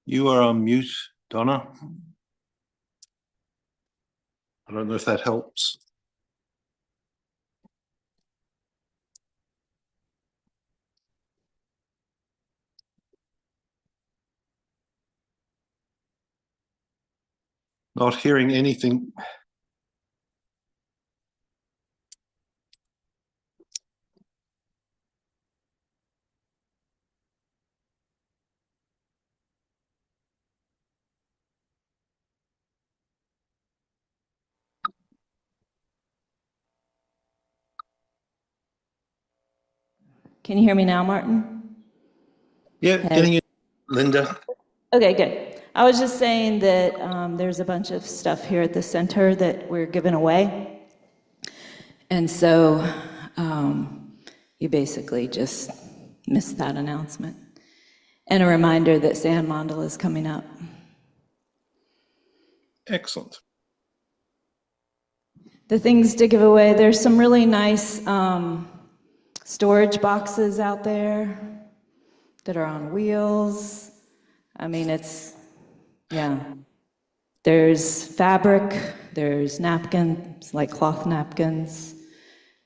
You are on mute, Donna. I don't know if that helps. Not hearing anything. Can you hear me now, Martin? Yeah, getting it, Linda. Okay, good. I was just saying that there's a bunch of stuff here at the center that we're giving away. And so you basically just missed that announcement. And a reminder that Sand Mandala is coming up. Excellent. The things to give away, there's some really nice storage boxes out there that are on wheels. I mean, yeah. There's fabric, there's napkins, like cloth napkins.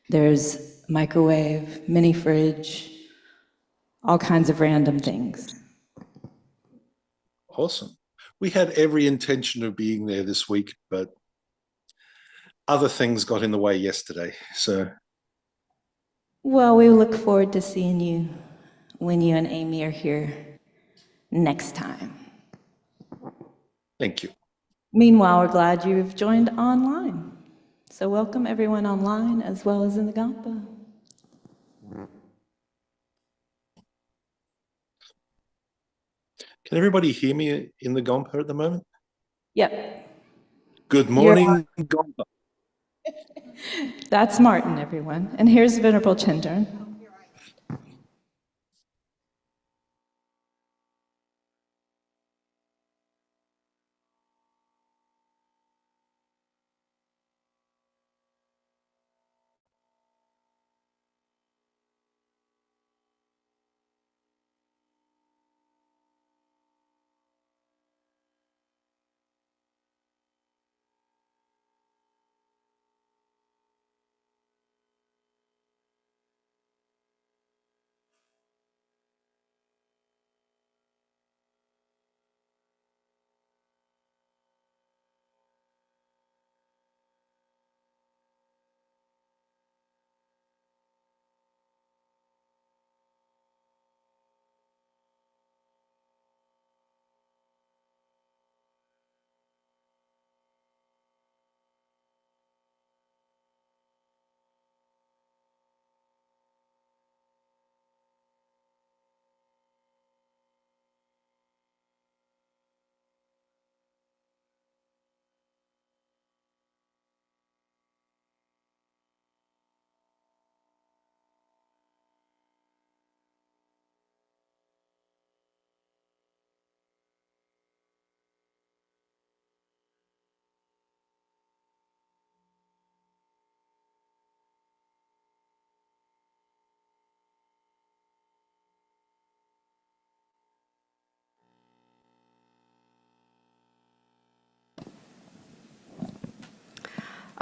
There's microwave, mini fridge, all kinds of random things. Awesome. We had every intention of being there this week, but other things got in the way yesterday, so. Well, we look forward to seeing you when you and Amy are here next time. Thank you. Meanwhile, we're glad you've joined online. So welcome everyone online as well as in the Kadampa. Can everybody hear me in the Kadampa at the moment? Yep. Good morning, Kadampa. That's Martin, everyone. And here's Venerable Tendron.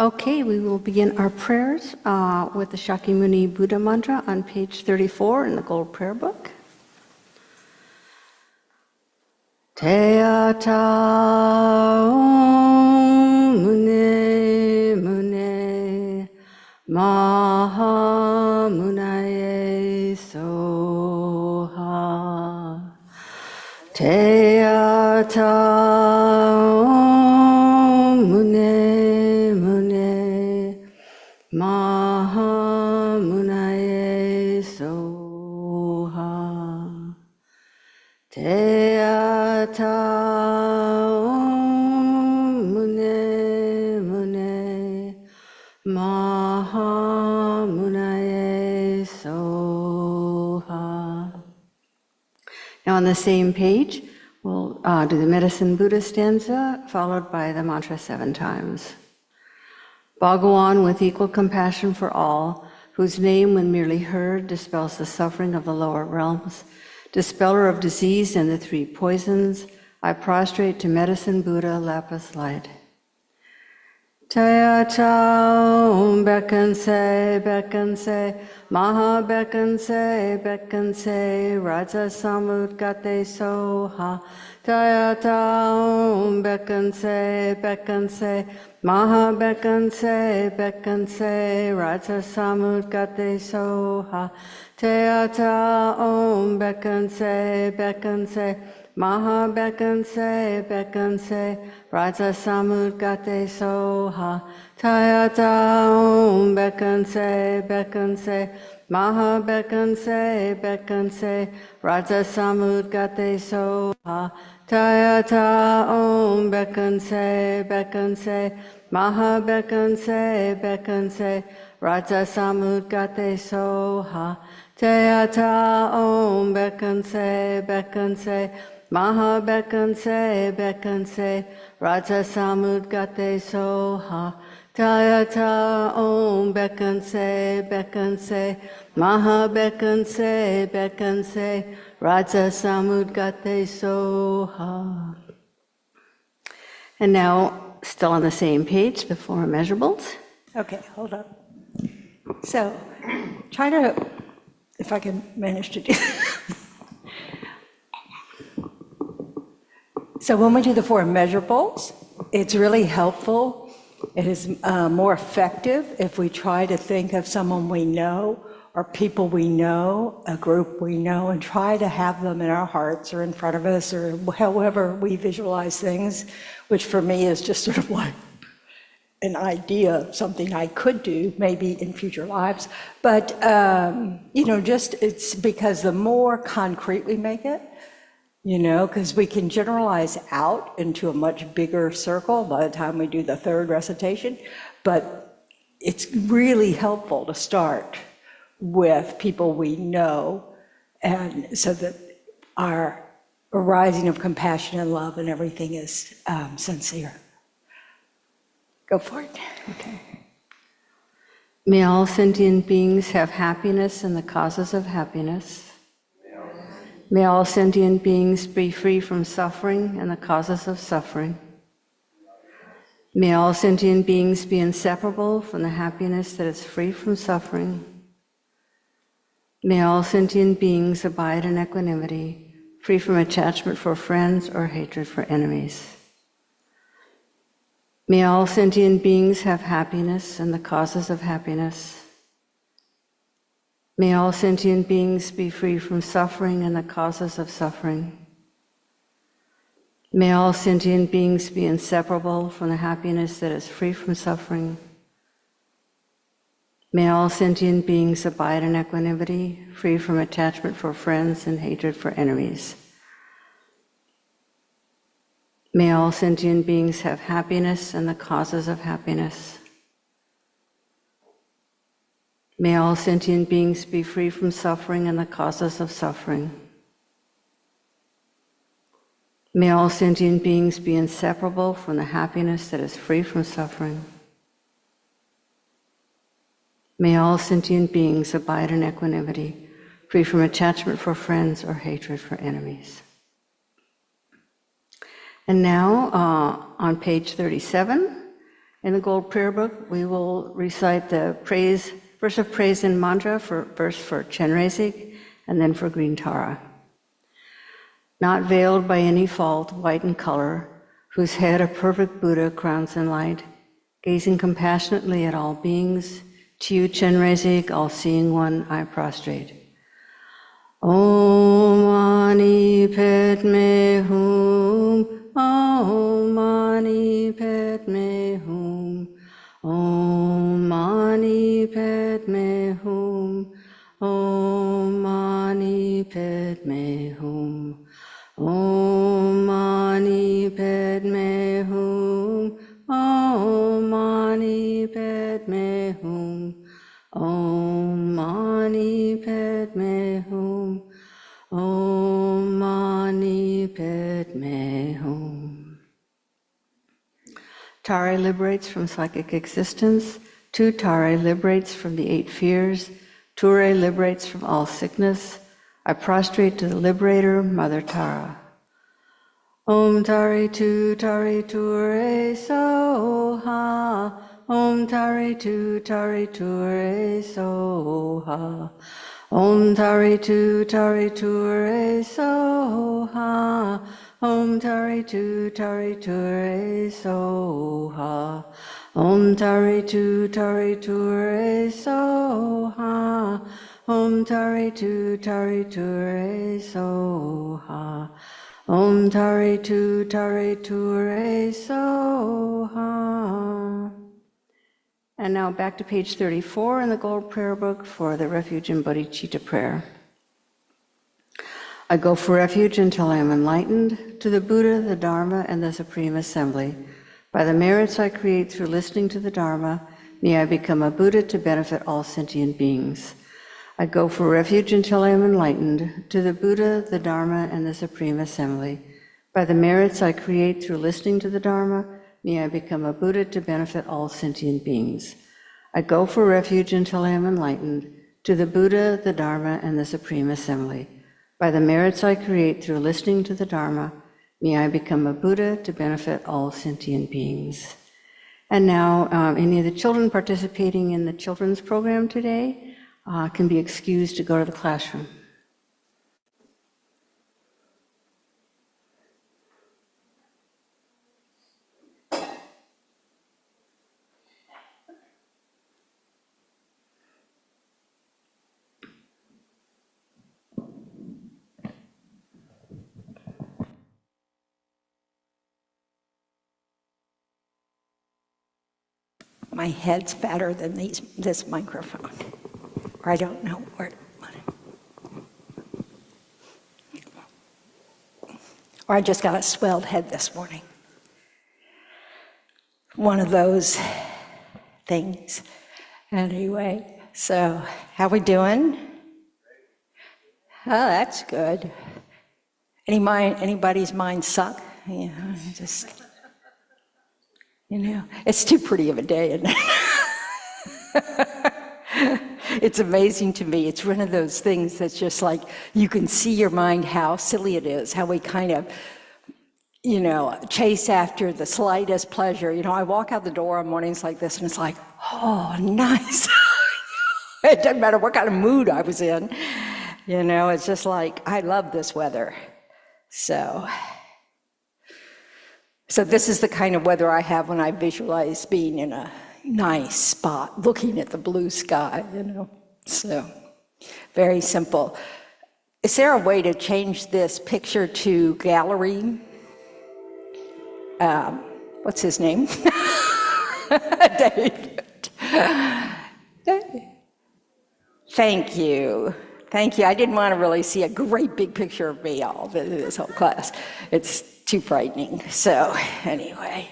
Okay, we will begin our prayers with the Shakyamuni Buddha mantra on page 34 in the Gold Prayer Book. Teata Om Mune Mune Maha Munaye Soha. Teata Om Mune Maha Munaye Soha. Teata Om Mune Maha Munaye Soha. Now on the same page, we'll do the Medicine Buddha stanza, followed by the mantra 7 times. Bhagawan, with equal compassion for all, whose name, when merely heard, dispels the suffering of the lower realms, dispeller of disease and the 3 poisons, I prostrate to Medicine Buddha Lapis Light. Jaya Chao, beckon say, Maha beckon say, Raja Samut Gate Soha. Jaya Chao, beckon say, Maha beckon say, Raja Samut Gate Soha. Jaya Chao, beckon say, Maha beckon say, Raja Samut Gate Soha. Jaya Chao, beckon say, Maha beckon say, Raja Samut Gate Soha. Jaya Chao, beckon say, Maha beckon say, Raja Samut Gate Soha. Jaya Chao, beckon say, Maha beckon say, Raja Samut Gate Soha. Jaya Chao, beckon say, Maha beckon say, Raja Samut Gate Soha. And now, still on the same page, the four immeasurables. Okay, hold up. So, try to, if I can manage to do. So when we do the four immeasurables, it's really helpful. It is more effective if we try to think of someone we know or people we know, a group we know, and try to have them in our hearts or in front of us or however we visualize things, which for me is just sort of like an idea of something I could do maybe in future lives. But, just it's because the more concrete we make it, because we can generalize out into a much bigger circle by the time we do the third recitation. But it's really helpful to start with people we know, and so that our arising of compassion and love and everything is sincere. Go for it. Okay. May all sentient beings have happiness and the causes of happiness. May all sentient beings be free from suffering and the causes of suffering. May all sentient beings be inseparable from the happiness that is free from suffering. May all sentient beings abide in equanimity, free from attachment for friends or hatred for enemies. May all sentient beings have happiness and the causes of happiness. May all sentient beings be free from suffering and the causes of suffering. May all sentient beings be inseparable from the happiness that is free from suffering. May all sentient beings abide in equanimity, free from attachment for friends and hatred for enemies. May all sentient beings have happiness and the causes of happiness. May all sentient beings be free from suffering and the causes of suffering. May all sentient beings be inseparable from the happiness that is free from suffering. May all sentient beings abide in equanimity, free from attachment for friends or hatred for enemies. And now, on page 37, in the Gold Prayer Book, we will recite the verse of praise and mantra first for Chenrezig and then for Green Tara. Not veiled by any fault, white in color, whose head a perfect Buddha crowns in light, gazing compassionately at all beings, to you, Chenrezig, all-seeing one, I prostrate. Om Mani Padme Hum, Om Mani Padme Hum, Om Mani Padme Hum, Om Mani Padme Hum, Om Mani Padme Hum, Om Mani Padme Hum, Om Mani Padme Hum, Om Mani Padme Hum. Tare liberates from psychic existence. Tu Tare liberates from the 8 fears. Ture liberates from all sickness. I prostrate to the liberator, Mother Tara. Om Tari Tu Re Soha. Om Tari Tu Re Soha. Om Tari Tu Re Soha. Om Tari Tu Re Soha. Om Tari Tu Re Soha. Om Tari Tu Re Soha. Om Tari Tu Re Soha. And now back to page 34 in the Gold Prayer Book for the Refuge and Bodhicitta prayer. I go for refuge until I am enlightened to the Buddha, the Dharma, and the Supreme Assembly. By the merits I create through listening to the Dharma, may I become a Buddha to benefit all sentient beings. I go for refuge until I am enlightened to the Buddha, the Dharma, and the Supreme Assembly. By the merits I create through listening to the Dharma, may I become a Buddha to benefit all sentient beings. I go for refuge until I am enlightened to the Buddha, the Dharma, and the Supreme Assembly. By the merits I create through listening to the Dharma, may I become a Buddha to benefit all sentient beings. And now, any of the children participating in the children's program today can be excused to go to the classroom. My head's fatter than this microphone. Or I don't know where. Or I just got a swelled head this morning. One of those things. Anyway, so how we doing? Oh, that's good. Anybody's mind suck? Yeah, just, it's too pretty of a day, isn't it? It's amazing to me. It's one of those things that's just like, you can see your mind, how silly it is, how we kind of, chase after the slightest pleasure. I walk out the door on mornings like this and it's like, oh, nice. It doesn't matter what kind of mood I was in. It's just like, I love this weather. So this is the kind of weather I have when I visualize being in a nice spot, looking at the blue sky, So, very simple. Is there a way to change this picture to gallery? What's his name? David. Thank you. Thank you. I didn't want to really see a great big picture of me all this whole class. It's too frightening. So anyway,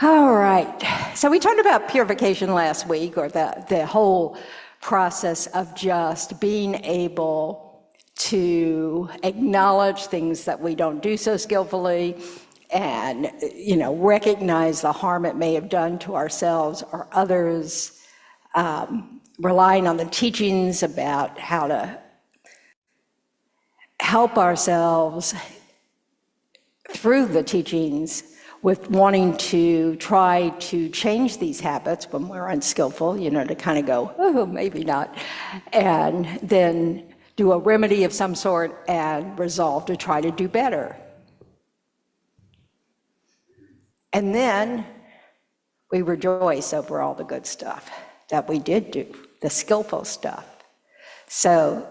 all right. So we talked about purification last week, or the whole process of just being able to acknowledge things that we don't do so skillfully and, recognize the harm it may have done to ourselves or others, relying on the teachings about how to help ourselves through the teachings with wanting to try to change these habits when we're unskillful, to kind of go, oh, maybe not, and then do a remedy of some sort and resolve to try to do better. And then we rejoice over all the good stuff that we did do, the skillful stuff. So,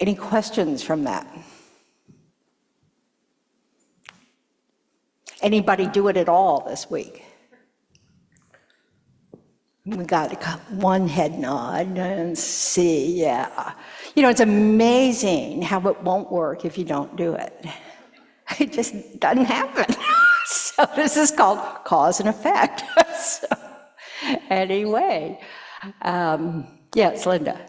any questions from that? Anybody do it at all this week? We got one head nod and see, yeah. It's amazing how it won't work if you don't do it. It just doesn't happen. So this is called cause and effect. So, anyway, yes, Linda.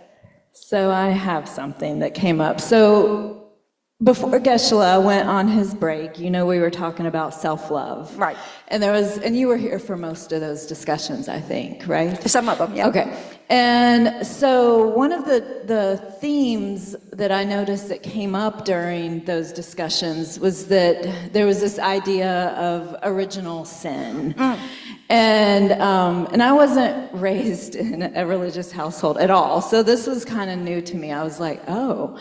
So I have something that came up. So before Geshe-la went on his break, we were talking about self-love. Right. And and you were here for most of those discussions, I think, right? Some of them, yeah. Okay. And so one of the themes that I noticed that came up during those discussions was that there was this idea of original sin. And I wasn't raised in a religious household at all, so this was kind of new to me. I was like, oh.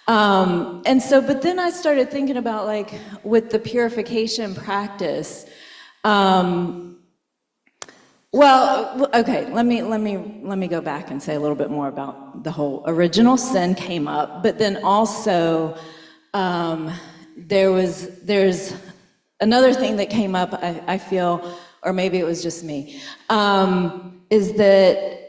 And so, but then I started thinking about, like, with the purification practice, well, okay, let me go back and say a little bit more about the whole original sin came up, but then also there's another thing that came up, I feel, or maybe it was just me, is that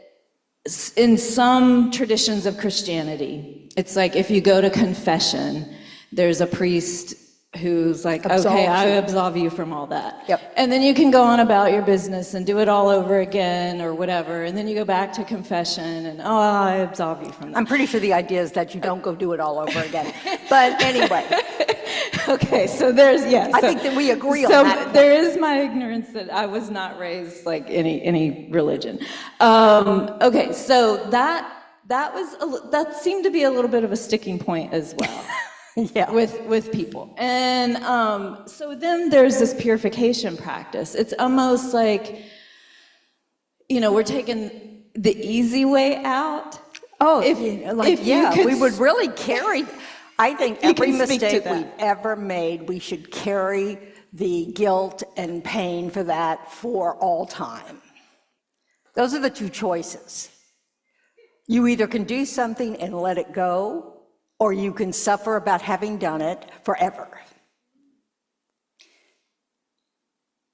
in some traditions of Christianity, it's like if you go to confession, there's a priest who's like, okay, I absolve you from all that. Yep. And then you can go on about your business and do it all over again or whatever, and then you go back to confession and, oh, I absolve you from that. I'm pretty sure the idea is that you don't go do it all over again. But anyway. Okay, so there's, yeah. I think that we agree on so that. So there is my ignorance that I was not raised like any religion. Okay, so that seemed to be a little bit of a sticking point as well. Yeah. With people. And so then there's this purification practice. It's almost like, we're taking the easy way out. Oh, If we would really carry, I think You every can speak to mistake that. we've ever made, we should carry the guilt and pain for that for all time. Those are the two choices. You either can do something and let it go, or you can suffer about having done it forever.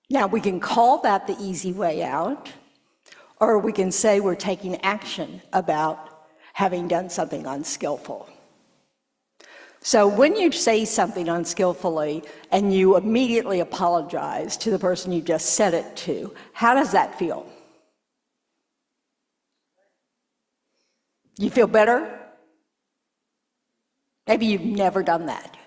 Now, we can call that the easy way out, or we can say we're taking action about having done something unskillful. So when you say something unskillfully and you immediately apologize to the person you just said it to, how does that feel? You feel better? Maybe you've never done that.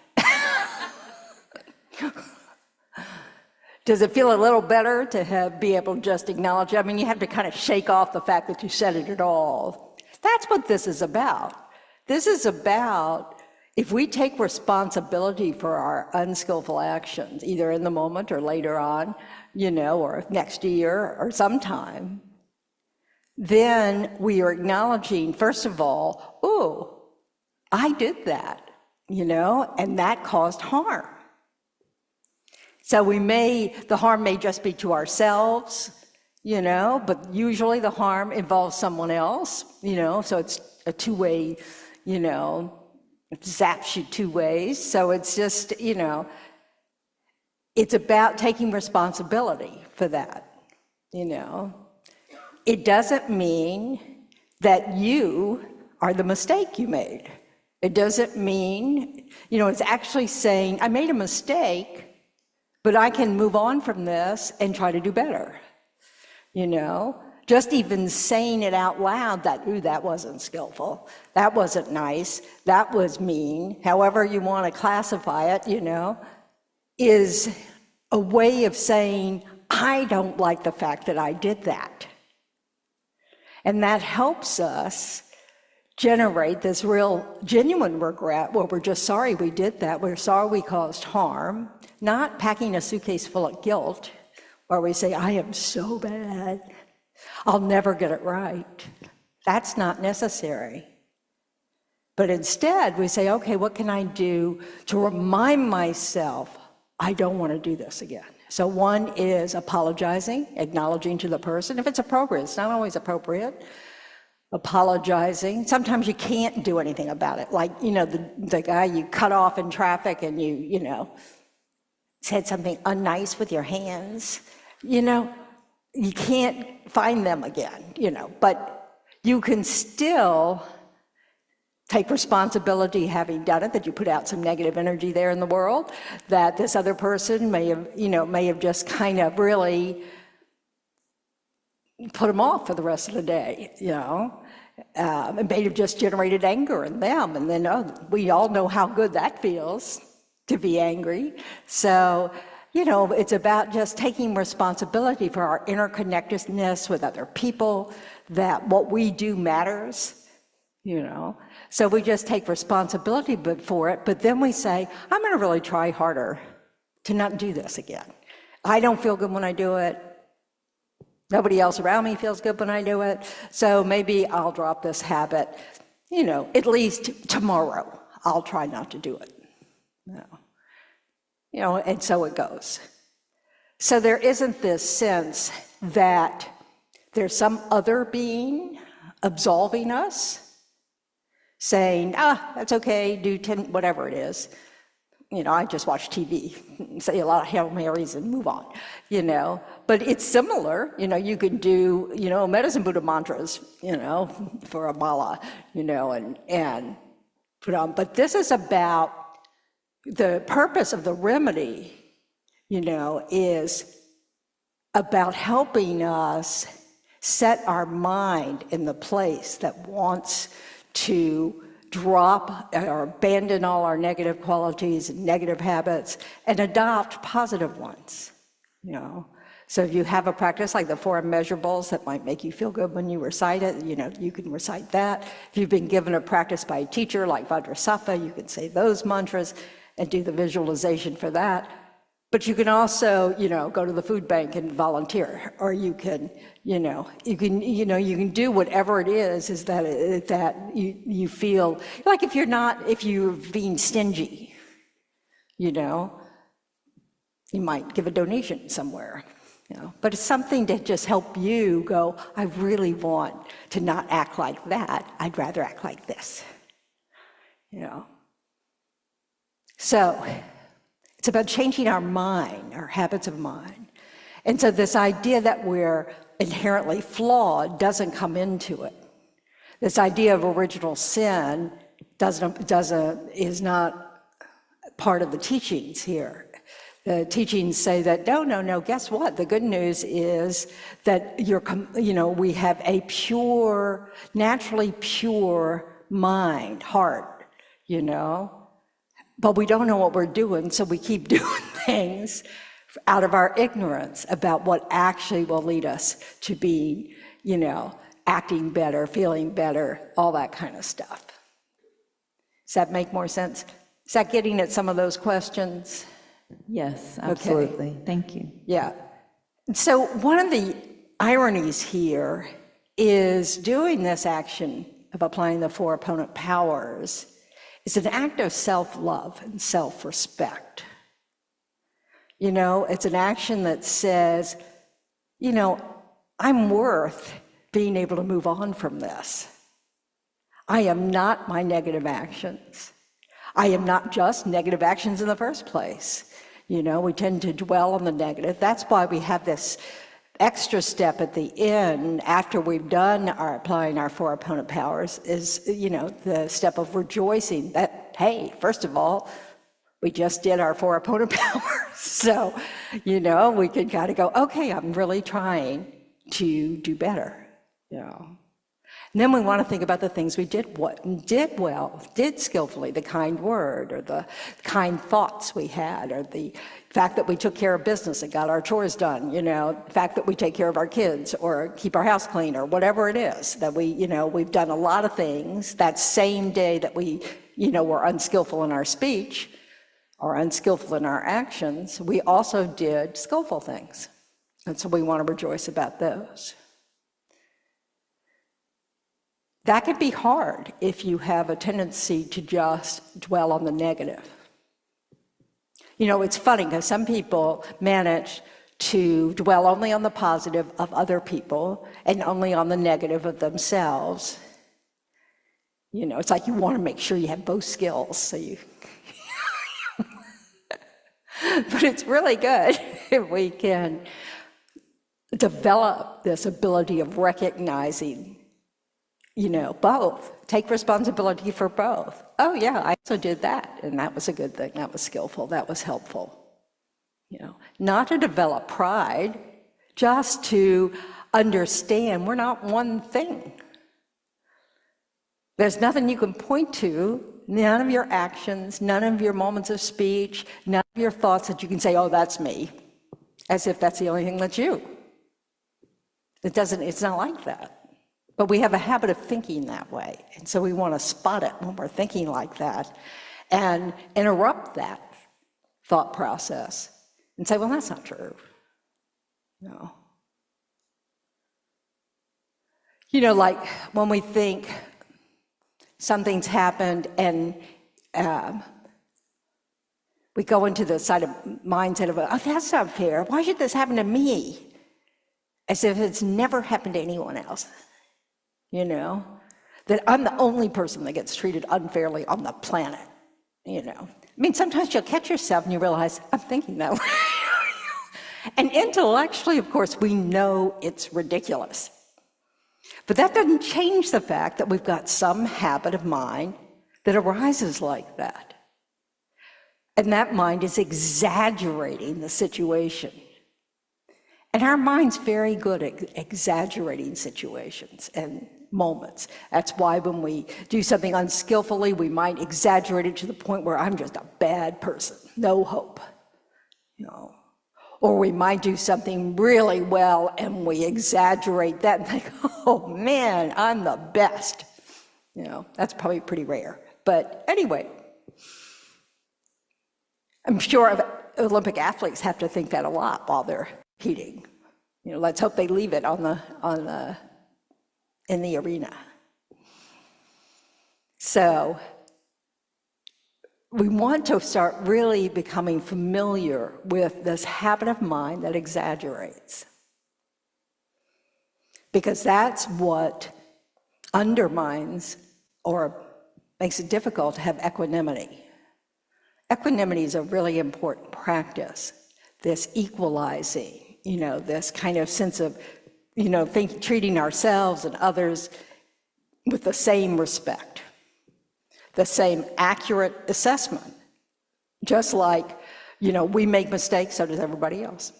Does it feel a little better to be able to just acknowledge it? I mean, you have to kind of shake off the fact that you said it at all. That's what this is about. This is about if we take responsibility for our unskillful actions, either in the moment or later on, or next year or sometime, then we are acknowledging, first of all, oh, I did that, and that caused harm. So the harm may just be to ourselves, but usually the harm involves someone else, so it's a two-way, it zaps you two ways. So it's just, it's about taking responsibility for that, It doesn't mean that you are the mistake you made. It doesn't mean, it's actually saying, I made a mistake, but I can move on from this and try to do better. Just even saying it out loud that, ooh, that wasn't skillful, that wasn't nice, that was mean, however you want to classify it, is a way of saying, I don't like the fact that I did that. And that helps us generate this real, genuine regret where we're just sorry we did that, we're sorry we caused harm, not packing a suitcase full of guilt where we say, I am so bad, I'll never get it right. That's not necessary. But instead, we say, okay, what can I do to remind myself I don't want to do this again? So one is apologizing, acknowledging to the person, if it's appropriate. It's not always appropriate. Apologizing. Sometimes you can't do anything about it. Like, the guy you cut off in traffic and you said something unnice with your hands. You can't find them again, but you can still take responsibility having done it, that you put out some negative energy there in the world, that this other person may have just kind of really put them off for the rest of the day, it may have just generated anger in them, and then we all know how good that feels to be angry. So, it's about just taking responsibility for our interconnectedness with other people, that what we do matters, you know? So we just take responsibility for it, but then we say, I'm gonna really try harder to not do this again. I don't feel good when I do it. Nobody else around me feels good when I do it. So maybe I'll drop this habit, you know, at least tomorrow. I'll try not to do it. No. You know, and so it goes. So there isn't this sense that there's some other being absolving us, saying, that's okay, do 10, whatever it is. You know, I just watch TV, say a lot of Hail Marys and move on, you know. But it's similar, you know, you could do, you know, medicine Buddha mantras, you know, for a mala, you know, and put on. But this is about the purpose of the remedy, you know, is about helping us set our mind in the place that wants to drop or abandon all our negative qualities and negative habits and adopt positive ones, you know. So if you have a practice like the 4 immeasurables that might make you feel good when you recite it, you know, you can recite that. If you've been given a practice by a teacher like Vajrasattva, you can say those mantras and do the visualization for that. But you can also, you know, go to the food bank and volunteer, or you can, you can do whatever it is that you feel like if you're being stingy, you know, you might give a donation somewhere, you know, but it's something to just help you go, I really want to not act like that. I'd rather act like this, you know. So it's about changing our mind, our habits of mind. And so this idea that we're inherently flawed doesn't come into it. This idea of original sin is not part of the teachings here. The teachings say that, no, guess what? The good news is that we have a pure, naturally pure mind, heart, you know? But we don't know what we're doing, so we keep doing things out of our ignorance about what actually will lead us to be, you know, acting better, feeling better, all that kind of stuff. Does that make more sense? Is that getting at some of those questions? Yes, absolutely. Okay. Thank you. Yeah. So one of the ironies here is doing this action of applying the 4 opponent powers is an act of self-love and self-respect. You know, it's an action that says, you know, I'm worth being able to move on from this. I am not my negative actions. I am not just negative actions in the first place. You know, we tend to dwell on the negative. That's why we have this extra step at the end after we've done applying our 4 opponent powers is, you know, the step of rejoicing that, hey, first of all, we just did our 4 opponent powers. So, you know, we can kind of go, okay, I'm really trying to do better, you know. And then we want to think about the things we did well, did skillfully, the kind word or the kind thoughts we had, or the fact that we took care of business and got our chores done, you know, the fact that we take care of our kids or keep our house clean or whatever it is that we, you know, we've done a lot of things that same day that we, you know, were unskillful in our speech or unskillful in our actions, we also did skillful things. And so we want to rejoice about those. That can be hard if you have a tendency to just dwell on the negative. You know, it's funny because some people manage to dwell only on the positive of other people and only on the negative of themselves. You know, it's like you want to make sure you have both skills, so you... But it's really good if we can develop this ability of recognizing, you know, both. Take responsibility for both. Oh yeah, I also did that, and that was a good thing. That was skillful. That was helpful. You know, not to develop pride, just to understand we're not one thing. There's nothing you can point to, none of your actions, none of your moments of speech, none of your thoughts that you can say, oh, that's me, as if that's the only thing that's you. It's not like that. But we have a habit of thinking that way. And so we want to spot it when we're thinking like that and interrupt that thought process and say, well, that's not true. No. You know, like when we think something's happened and we go into the mindset of, oh, that's not fair. Why should this happen to me? As if it's never happened to anyone else. You know, that I'm the only person that gets treated unfairly on the planet, you know. I mean, sometimes you'll catch yourself and you realize, I'm thinking that way. And intellectually, of course, we know it's ridiculous. But that doesn't change the fact that we've got some habit of mind that arises like that. And that mind is exaggerating the situation. And our mind's very good at exaggerating situations and moments. That's why when we do something unskillfully, we might exaggerate it to the point where I'm just a bad person, no hope, you know. Or we might do something really well and we exaggerate that and think, oh man, I'm the best. You know, that's probably pretty rare. But anyway, I'm sure Olympic athletes have to think that a lot while they're competing. You know, let's hope they leave it in the arena. So we want to start really becoming familiar with this habit of mind that exaggerates. Because that's what undermines or makes it difficult to have equanimity. Equanimity is a really important practice, this equalizing, you know, this kind of sense of, you know, treating ourselves and others with the same respect, the same accurate assessment. Just like, you know, we make mistakes, so does everybody else.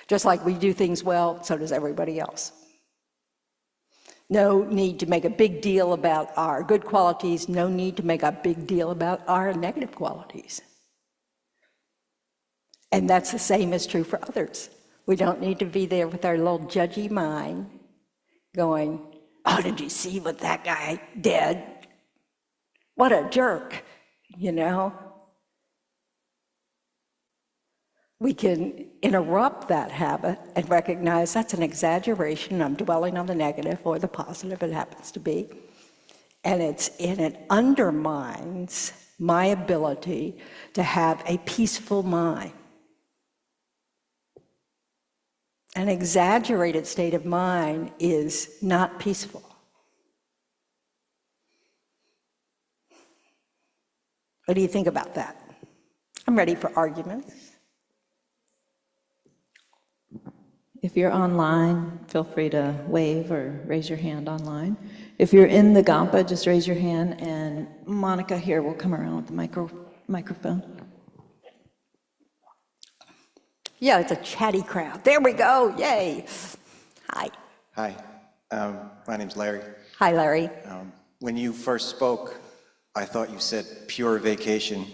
Just like we do things well, so does everybody else. No need to make a big deal about our good qualities, no need to make a big deal about our negative qualities. And that's the same is true for others. We don't need to be there with our little judgy mind going, oh, did you see what that guy did? What a jerk, you know? We can interrupt that habit and recognize that's an exaggeration. I'm dwelling on the negative or the positive, it happens to be. And it undermines my ability to have a peaceful mind. An exaggerated state of mind is not peaceful. What do you think about that? I'm ready for arguments. If you're online, feel free to wave or raise your hand online. If you're in the Kadampa, just raise your hand, and Monica here will come around with the microphone. Yeah, it's a chatty crowd. There we go, yay. Hi. Hi, my name's Larry. Hi, Larry. When you first spoke, I thought you said pure vacation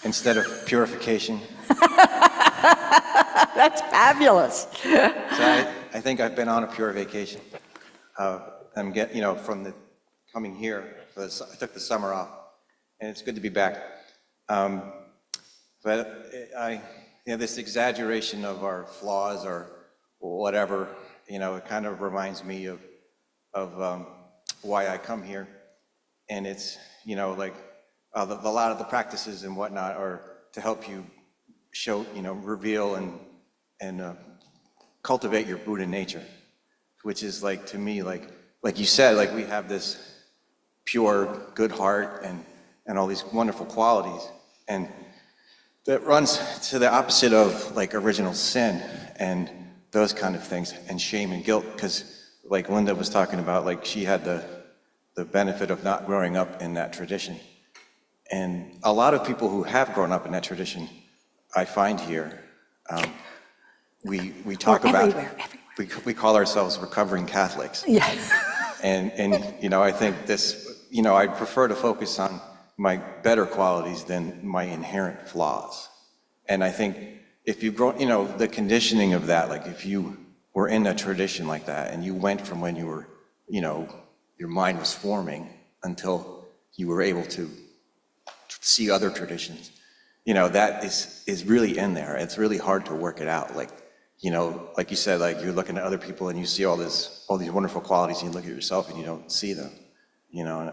instead of purification. That's fabulous. So I think I've been on a pure vacation. I'm from coming here, I took the summer off, and it's good to be back. But this exaggeration of our flaws or whatever, it kind of reminds me of why I come here. And it's, like a lot of the practices and whatnot are to help you show, reveal and cultivate your Buddha nature, which is like, to me, like you said, like we have this pure good heart and all these wonderful qualities. And that runs to the opposite of like original sin and those kind of things, and shame and guilt, because like Linda was talking about, like she had the benefit of not growing up in that tradition. And a lot of people who have grown up in that tradition, I find here, we talk about, we call ourselves recovering Catholics. Yeah. And I think this, I prefer to focus on my better qualities than my inherent flaws. And I think if you grow, the conditioning of that, like if you were in a tradition like that, and you went from when you were, you know, your mind was forming until you were able to see other traditions, you know, that is really in there. It's really hard to work it out. Like, you know, like you said, like you're looking at other people and you see all these wonderful qualities, and you look at yourself and you don't see them, you know, and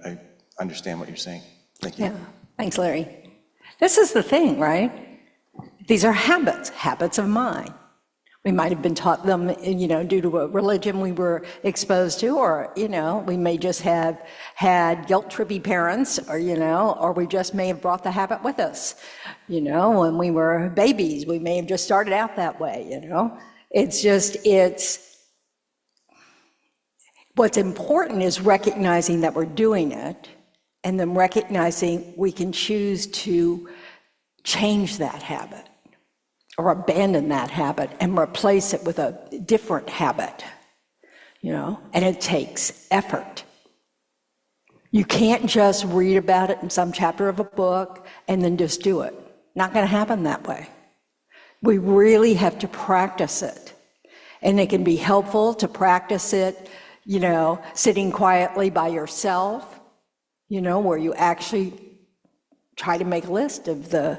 I understand what you're saying. Thank you. Yeah, thanks, Larry. This is the thing, right? These are habits of mind. We might have been taught them, you know, due to a religion we were exposed to, or, you know, we may just have had guilt-trippy parents, or, you know, or we just may have brought the habit with us. You know, when we were babies, we may have just started out that way, you know. What's important is recognizing that we're doing it, and then recognizing we can choose to change that habit or abandon that habit and replace it with a different habit, you know, and it takes effort. You can't just read about it in some chapter of a book and then just do it. Not going to happen that way. We really have to practice it. And it can be helpful to practice it, you know, sitting quietly by yourself, you know, where you actually try to make a list of the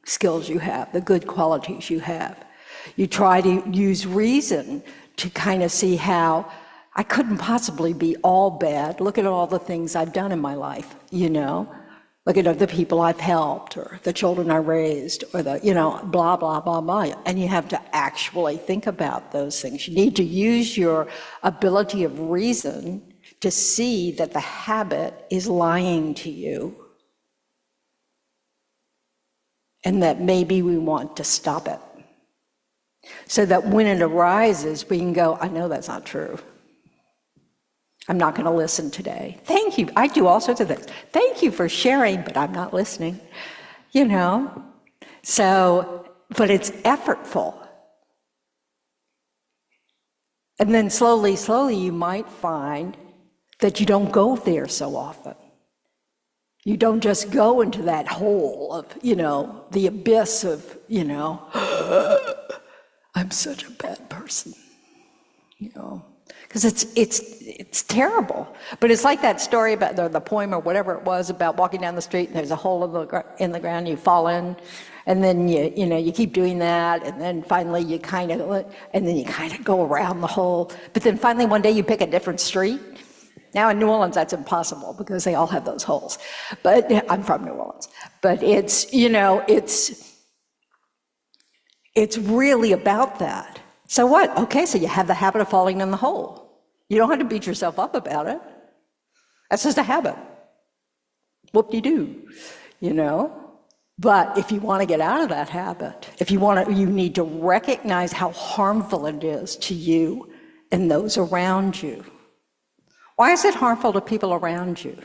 skills you have, the good qualities you have. You try to use reason to kind of see how I couldn't possibly be all bad. Look at all the things I've done in my life, you know. Look at the people I've helped, or the children I raised, or the, you know, blah, blah, blah, blah. And you have to actually think about those things. You need to use your ability of reason to see that the habit is lying to you, and that maybe we want to stop it. So that when it arises, we can go, I know that's not true. I'm not going to listen today. Thank you. I do all sorts of things. Thank you for sharing, but I'm not listening. You know? So, but it's effortful. And then slowly, you might find that you don't go there so often. You don't just go into that hole of, you know, the abyss of, you know, I'm such a bad person, you know, because it's terrible. But it's like that story about the poem or whatever it was about walking down the street and there's a hole in the ground, you fall in, and then you know, you keep doing that, and then finally you kind of go around the hole, but then finally one day you pick a different street. Now in New Orleans, that's impossible because they all have those holes. But I'm from New Orleans. But it's, you know, it's really about that. So what? Okay, so you have the habit of falling in the hole. You don't have to beat yourself up about it. That's just a habit. Whoop-de-doo, you know? But if you want to get out of that habit, you need to recognize how harmful it is to you and those around you. Why is it harmful to people around you?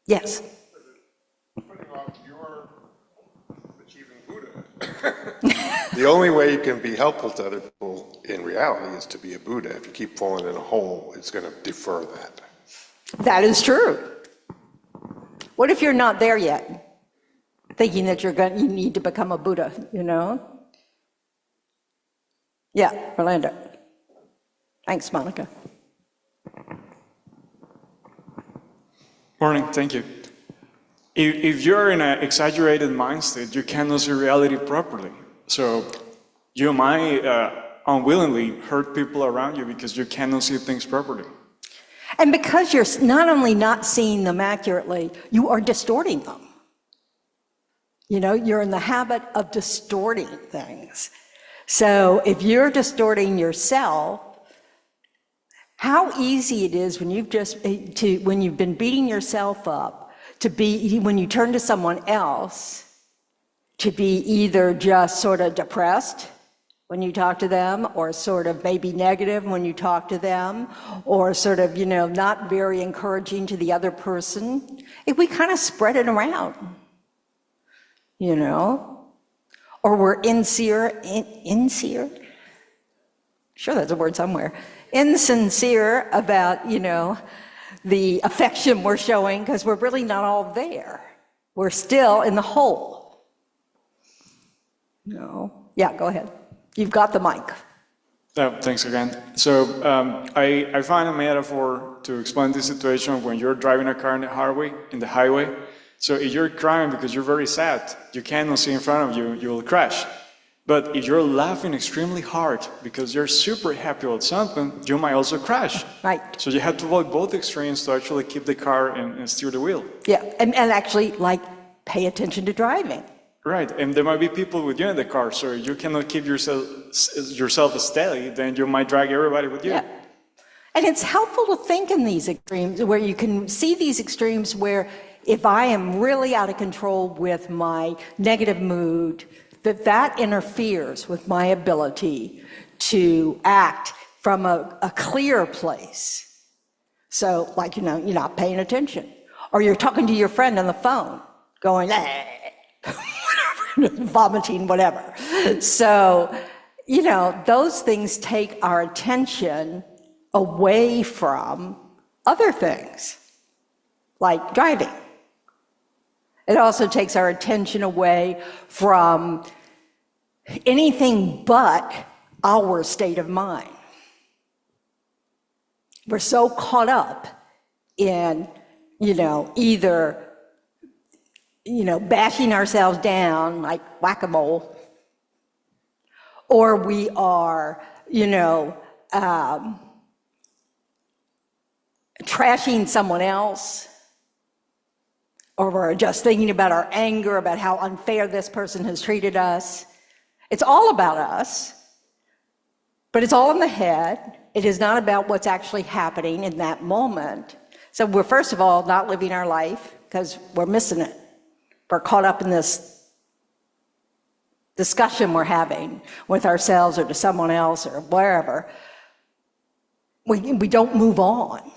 Yes. Putting off your achieving Buddha. The only way you can be helpful to other people in reality is to be a Buddha. If you keep falling in a hole, it's going to defer that. That is true. What if you're not there yet? Thinking that you need to become a Buddha, you know? Yeah, Orlando. Thanks, Monica. Morning, thank you. If you're in an exaggerated mind state, you cannot see reality properly. So you might unwillingly hurt people around you because you cannot see things properly. And because you're not only not seeing them accurately, you are distorting them. You know, you're in the habit of distorting things. So if you're distorting yourself, how easy it is when when you've been beating yourself up when you turn to someone else, to be either just sort of depressed when you talk to them, or sort of maybe negative when you talk to them, or sort of, you know, not very encouraging to the other person. We kind of spread it around. You know, or we're insincere, sure that's a word somewhere, insincere about, you know, the affection we're showing, because we're really not all there. We're still in the hole. No. Yeah, go ahead. You've got the mic. Thanks again. So I find a metaphor to explain this situation when you're driving a car in the highway. So if you're crying because you're very sad, you cannot see in front of you, you will crash. But if you're laughing extremely hard because you're super happy about something, you might also crash. Right. So you have to avoid both extremes to actually keep the car and steer the wheel. Yeah, and actually, like, pay attention to driving. Right, and there might be people with you in the car, so you cannot keep yourself steady, then you might drag everybody with you. Yeah. And it's helpful to think in these extremes, where you can see these extremes where if I am really out of control with my negative mood, that interferes with my ability to act from a clear place. So, like, you're not paying attention. Or you're talking to your friend on the phone, going, vomiting, whatever. So, those things take our attention away from other things, like driving. It also takes our attention away from anything but our state of mind. We're so caught up in, either bashing ourselves down like whack-a-mole, or we are, trashing someone else, or we're just thinking about our anger, about how unfair this person has treated us. It's all about us, but it's all in the head. It is not about what's actually happening in that moment. So we're, first of all, not living our life because we're missing it. We're caught up in this discussion we're having with ourselves or to someone else or wherever. We don't move on.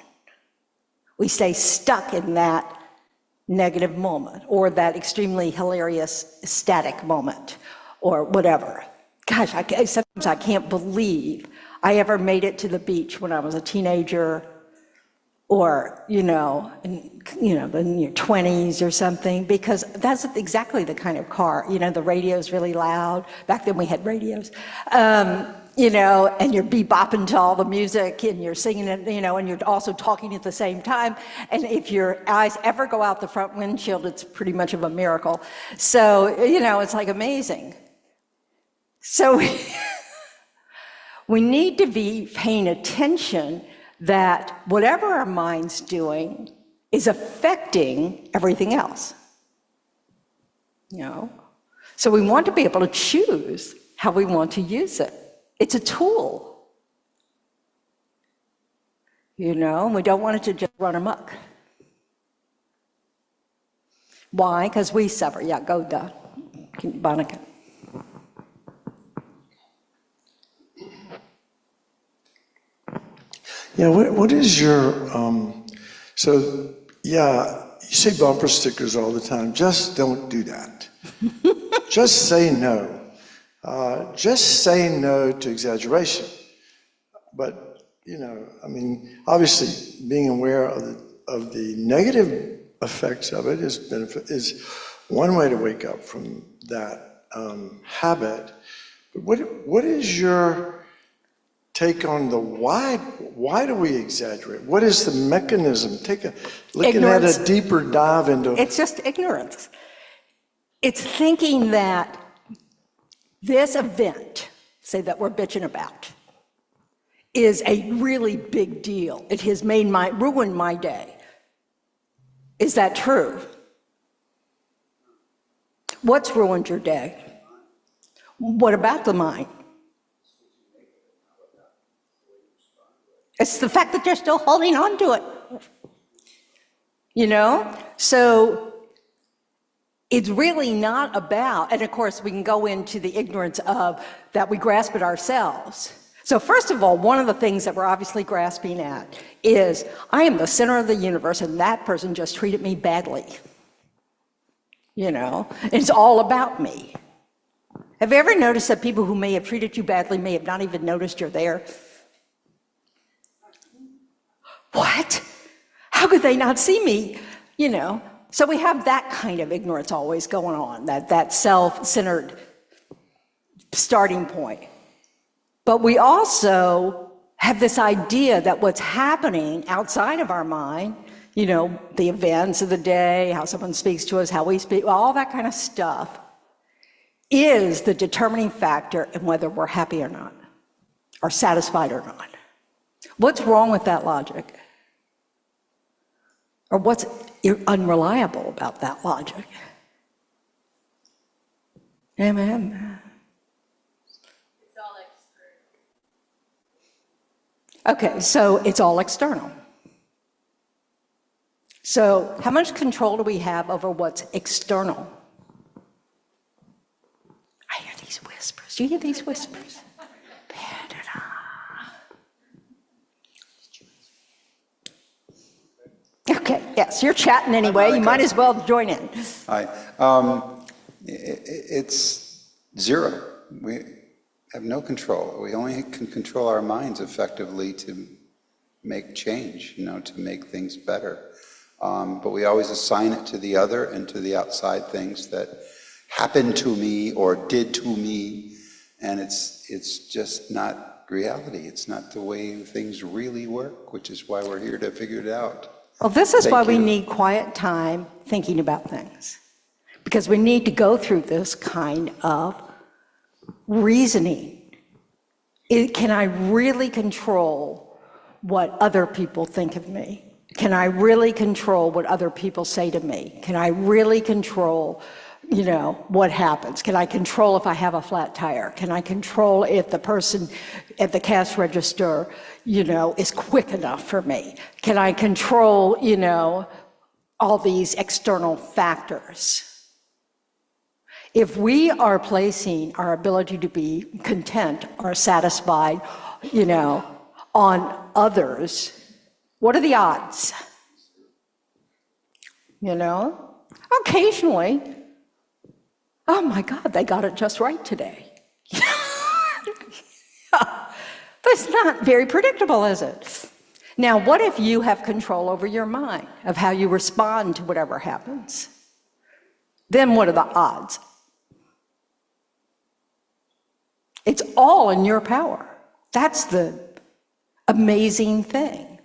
We stay stuck in that negative moment or that extremely hilarious static moment or whatever. Gosh, sometimes I can't believe I ever made it to the beach when I was a teenager, or, in your 20s or something, because that's exactly the kind of car, the radio's really loud. Back then we had radios, and you're bebopping to all the music and you're singing it, and you're also talking at the same time. And if your eyes ever go out the front windshield, it's pretty much of a miracle. So, it's like amazing. So we need to be paying attention that whatever our mind's doing is affecting everything else. So we want to be able to choose how we want to use it. It's a tool. We don't want it to just run amok. Why? Because we suffer. Yeah, go, Bonica. Yeah, what is your, you say bumper stickers all the time. Just don't do that. Just say no. Just say no to exaggeration. But, obviously being aware of the negative effects of it is one way to wake up from that habit. But what is your take on the why do we exaggerate? What is the mechanism? Looking at a deeper dive into... It's just ignorance. It's thinking that this event, say that we're bitching about, is a really big deal. It has ruined my day. Is that true? What's ruined your day? What about the mind? It's the fact that you're still holding on to it. So it's really not about, and of course we can go into the ignorance of that we grasp it ourselves. So first of all, one of the things that we're obviously grasping at is, I am the center of the universe and that person just treated me badly. It's all about me. Have you ever noticed that people who may have treated you badly may have not even noticed you're there? What? how could they not see me? So we have that kind of ignorance always going on, that self-centered starting point. But we also have this idea that what's happening outside of our mind, the events of the day, how someone speaks to us, how we speak, all that kind of stuff, is the determining factor in whether we're happy or not, or satisfied or not. What's wrong with that logic? Or what's unreliable about that logic? Amen. Okay, so it's all external. So how much control do we have over what's external? I hear these whispers. Do you hear these whispers? Okay, yes, you're chatting anyway. You might as well join in. Hi. It's zero. We have no control. We only can control our minds effectively to make change, to make things better. But we always assign it to the other and to the outside things that happened to me or did to me, and it's just not reality. It's not the way things really work, which is why we're here to figure it out. Well, this is why we you. need quiet time thinking about things, because we need to go through this kind of reasoning. Can I really control what other people think of me? Can I really control what other people say to me? Can I really control, what happens? Can I control if I have a flat tire? Can I control if the person at the cash register, is quick enough for me? Can I control, all these external factors? If we are placing our ability to be content or satisfied, on others, what are the odds? Occasionally, oh my God, they got it just right today. But it's not very predictable, is it? Now, what if you have control over your mind, of how you respond to whatever happens? Then what are the odds? It's all in your power. That's the amazing thing.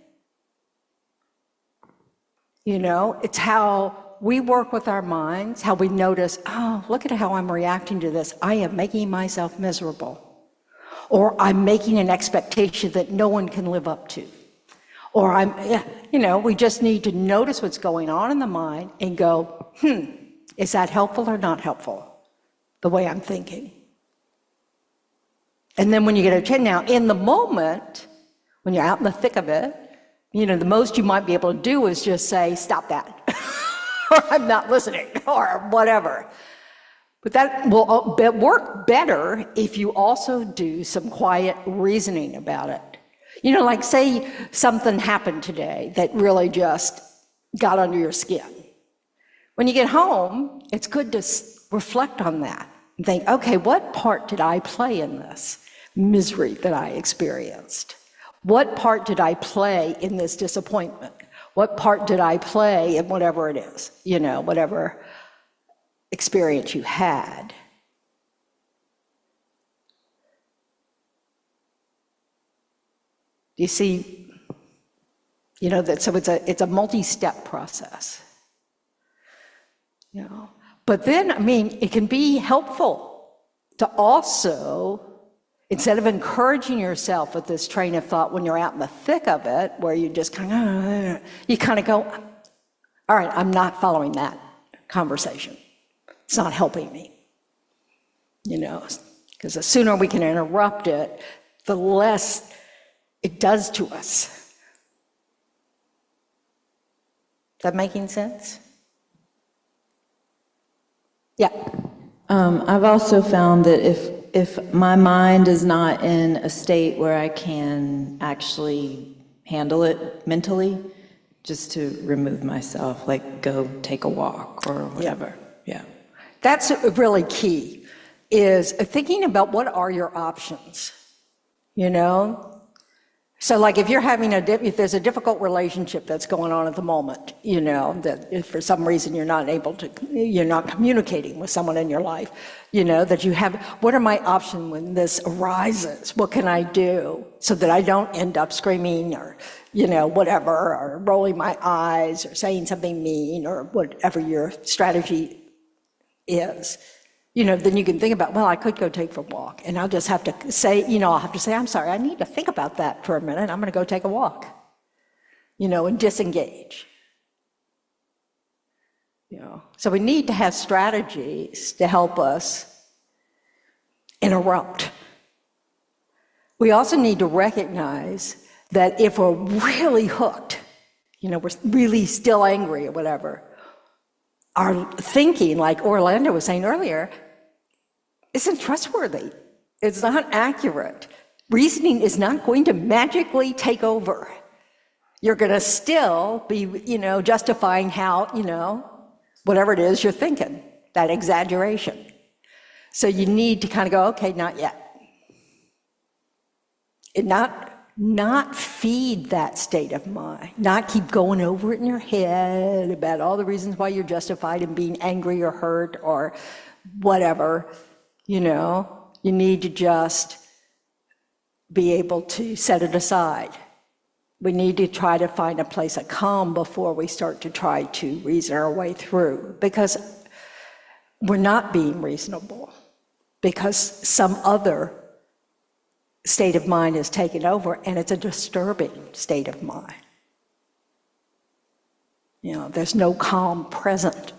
It's how we work with our minds, how we notice, oh, look at how I'm reacting to this. I am making myself miserable. Or I'm making an expectation that no one can live up to. Or we just need to notice what's going on in the mind and go, is that helpful or not helpful, the way I'm thinking? And then when you get a chance, now in the moment, when you're out in the thick of it, the most you might be able to do is just say, stop that, or I'm not listening, or whatever. But that will work better if you also do some quiet reasoning about it. Like say something happened today that really just got under your skin. When you get home, it's good to reflect on that and think, okay, what part did I play in this misery that I experienced? What part did I play in this disappointment? What part did I play in whatever it is, whatever experience you had? Do you see, that so it's a multi-step process. But then, it can be helpful to also, instead of encouraging yourself with this train of thought when you're out in the thick of it, where you just kind of go, all right, I'm not following that conversation. It's not helping me, because the sooner we can interrupt it, the less it does to us. Is that making sense? Yeah. I've also found that if my mind is not in a state where I can actually handle it mentally, just to remove myself, like go take a walk or whatever. Yeah. That's really key, is thinking about what are your options, So like if you're having if there's a difficult relationship that's going on at the moment, you know, that if for some reason you're not communicating with someone in your life, you know, that you have, what are my options when this arises? What can I do so that I don't end up screaming or, you know, whatever, or rolling my eyes or saying something mean or whatever your strategy is. You know, then you can think about, well, I could go take a walk, and I'll just have to say, you know, I'll have to say, I'm sorry, I need to think about that for a minute. I'm going to go take a walk, you know, and disengage. You know, so we need to have strategies to help us interrupt. We also need to recognize that if we're really hooked, you know, we're really still angry or whatever, our thinking, like Orlando was saying earlier, isn't trustworthy. It's not accurate. Reasoning is not going to magically take over. You're going to still be, you know, justifying how, you know, whatever it is you're thinking, that exaggeration. So you need to kind of go, okay, not yet. And not feed that state of mind, not keep going over it in your head about all the reasons why you're justified in being angry or hurt or whatever. You know, you need to just be able to set it aside. We need to try to find a place of calm before we start to try to reason our way through, because we're not being reasonable, because some other state of mind is taken over, and it's a disturbing state of mind. You know, there's no calm present.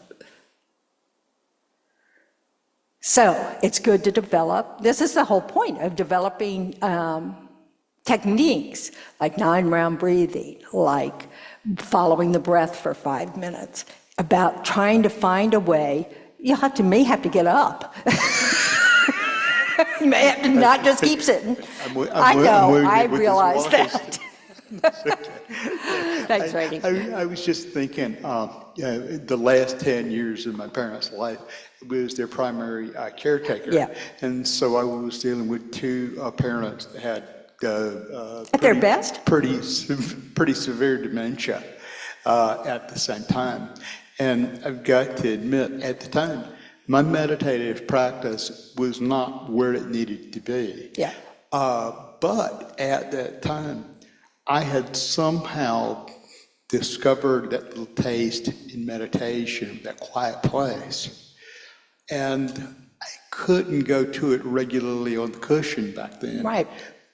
So it's good to develop, this is the whole point of developing techniques like 9-round breathing, like following the breath for 5 minutes, about trying to find a way. You may have to get up. You may have to not just keep sitting. I know, I realize that. Thanks, Randy. I was just thinking, the last 10 years of my parents' life was their primary caretaker. Yeah. And so I was dealing with two parents that had At their best? pretty severe dementia at the same time. And I've got to admit, at the time, my meditative practice was not where it needed to be. Yeah. But at that time, I had somehow discovered that little taste in meditation, that quiet place. And I couldn't go to it regularly on the cushion back then. Right.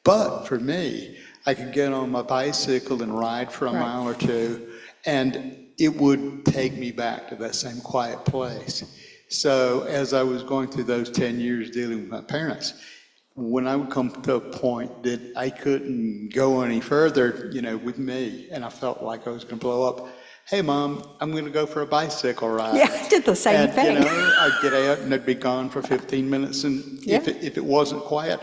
But for me, I could get on my bicycle and ride for a mile or two, and it would take me back to that same quiet place. So as I was going through those 10 years dealing with my parents, when I would come to a point that I couldn't go any further, you know, with me, and I felt like I was going to blow up, hey, Mom, I'm going to go for a bicycle ride. Yeah, I did the same thing. You know, I'd get out and I'd be gone for 15 minutes, and if it wasn't quiet,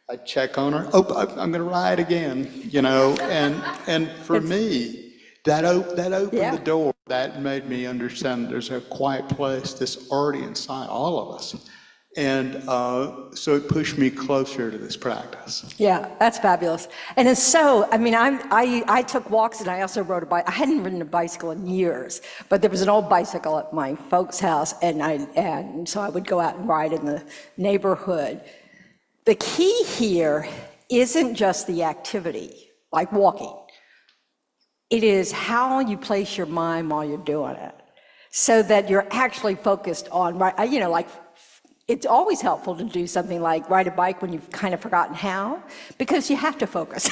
I'd check on her. Oh, I'm going to ride again, you know, and for me, that opened the door. That made me understand there's a quiet place that's already inside all of us. And so it pushed me closer to this practice. Yeah, that's fabulous. And it's so, I mean, I took walks and I also rode a bike. I hadn't ridden a bicycle in years, but there was an old bicycle at my folks' house, and so I would go out and ride in the neighborhood. The key here isn't just the activity, like walking. It is how you place your mind while you're doing it, so that you're actually focused on, you know, like, it's always helpful to do something like ride a bike when you've kind of forgotten how, because you have to focus.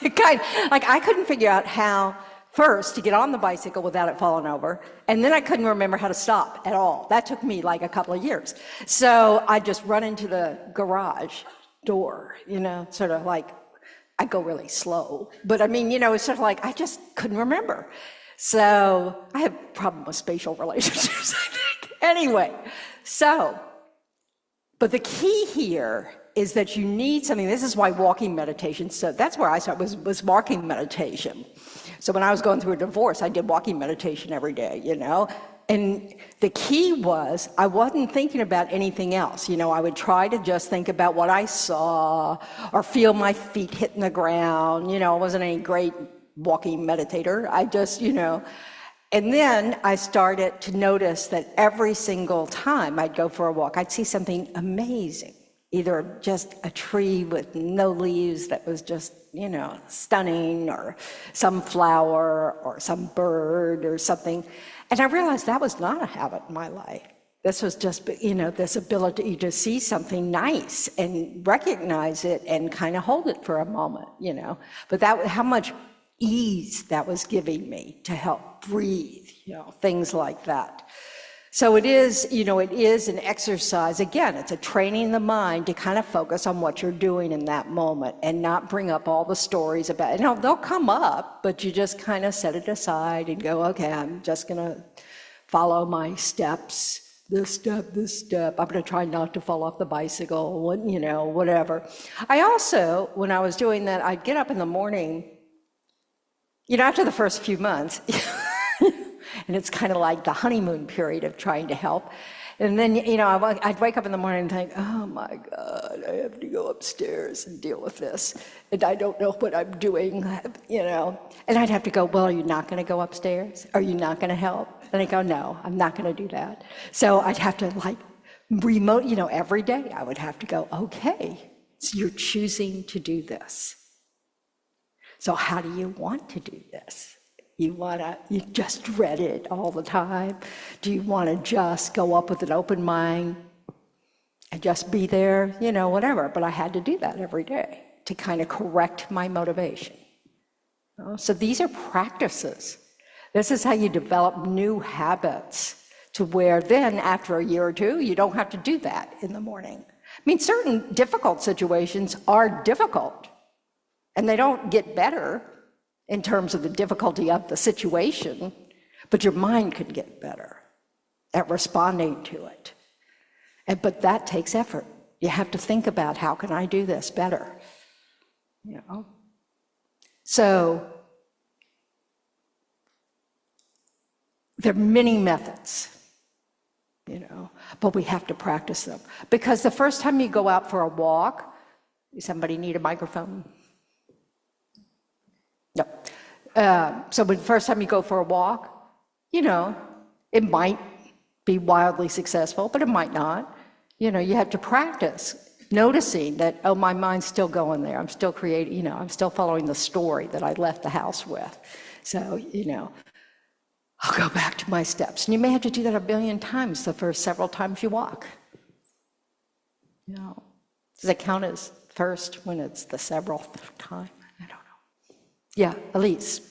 Like I couldn't figure out how first to get on the bicycle without it falling over, and then I couldn't remember how to stop at all. That took me like a couple of years. So I just run into the garage door, you know, sort of like, I go really slow, but I mean, you know, it's sort of like, I just couldn't remember. So I have a problem with spatial relationships, I think. Anyway, so, but the key here is that you need something. This is why walking meditation, so that's where I started, was walking meditation. So when I was going through a divorce, I did walking meditation every day, you know? And the key was I wasn't thinking about anything else. You know, I would try to just think about what I saw or feel my feet hitting the ground. You know, I wasn't any great walking meditator. I just, you know, and then I started to notice that every single time I'd go for a walk, I'd see something amazing. Either just a tree with no leaves that was just, you know, stunning, or some flower, or some bird, or something. And I realized that was not a habit in my life. This was just, you know, this ability to see something nice and recognize it and kind of hold it for a moment, you know. But that, how much ease that was giving me to help breathe, you know, things like that. So it is, you know, it is an exercise. Again, it's a training the mind to kind of focus on what you're doing in that moment and not bring up all the stories about it. Now, they'll come up, but you just kind of set it aside and go, okay, I'm just going to follow my steps, this step, this step. I'm going to try not to fall off the bicycle, you know, whatever. I also, when I was doing that, I'd get up in the morning, you know, after the first few months, and it's kind of like the honeymoon period of trying to help. And then, you know, I'd wake up in the morning and think, oh my God, I have to go upstairs and deal with this. And I don't know what I'm doing, you know. And I'd have to go, well, are you not going to go upstairs? Are you not going to help? And I go, no, I'm not going to do that. So I'd have to like remote, you know, every day I would have to go, okay, so you're choosing to do this. So how do you want to do this? You just dread it all the time? Do you want to just go up with an open mind and just be there, you know, whatever? But I had to do that every day to kind of correct my motivation. So these are practices. This is how you develop new habits to where then after a year or two, you don't have to do that in the morning. I mean, certain difficult situations are difficult and they don't get better in terms of the difficulty of the situation, but your mind can get better at responding to it. But that takes effort. You have to think about, how can I do this better? You know? So there are many methods, you know, but we have to practice them. Because the first time you go out for a walk, does somebody need a microphone? No. So the first time you go for a walk, you know, it might be wildly successful, but it might not. You know, you have to practice noticing that, oh, my mind's still going there. I'm still creating, you know, I'm still following the story that I left the house with. So, you know, I'll go back to my steps. And you may have to do that 1 billion times the first several times you walk. You know, does it count as first when it's the several time? I don't know. Yeah, Elise.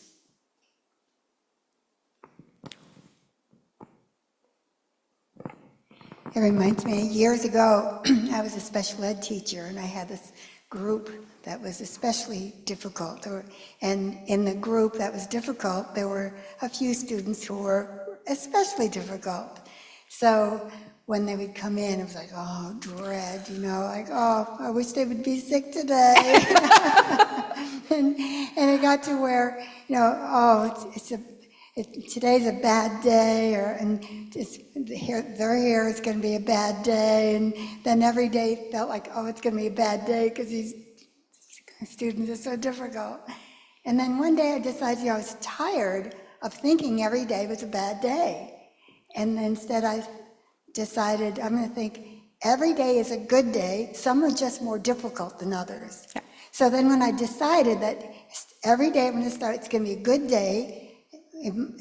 It reminds me, years ago, I was a special ed teacher, and I had this group that was especially difficult. And in the group that was difficult, there were a few students who were especially difficult. So when they would come in, it was like, oh, dread, you know, like, oh, I wish they would be sick today. and it got to where, you know, oh, today's a bad day, their hair is going to be a bad day, and then every day felt like, oh, it's going to be a bad day because these students are so difficult. And then one day I decided, I was tired of thinking every day was a bad day. And instead I decided I'm going to think every day is a good day. Some are just more difficult than others. Yeah. So then when I decided that every day I'm going to start, it's going to be a good day,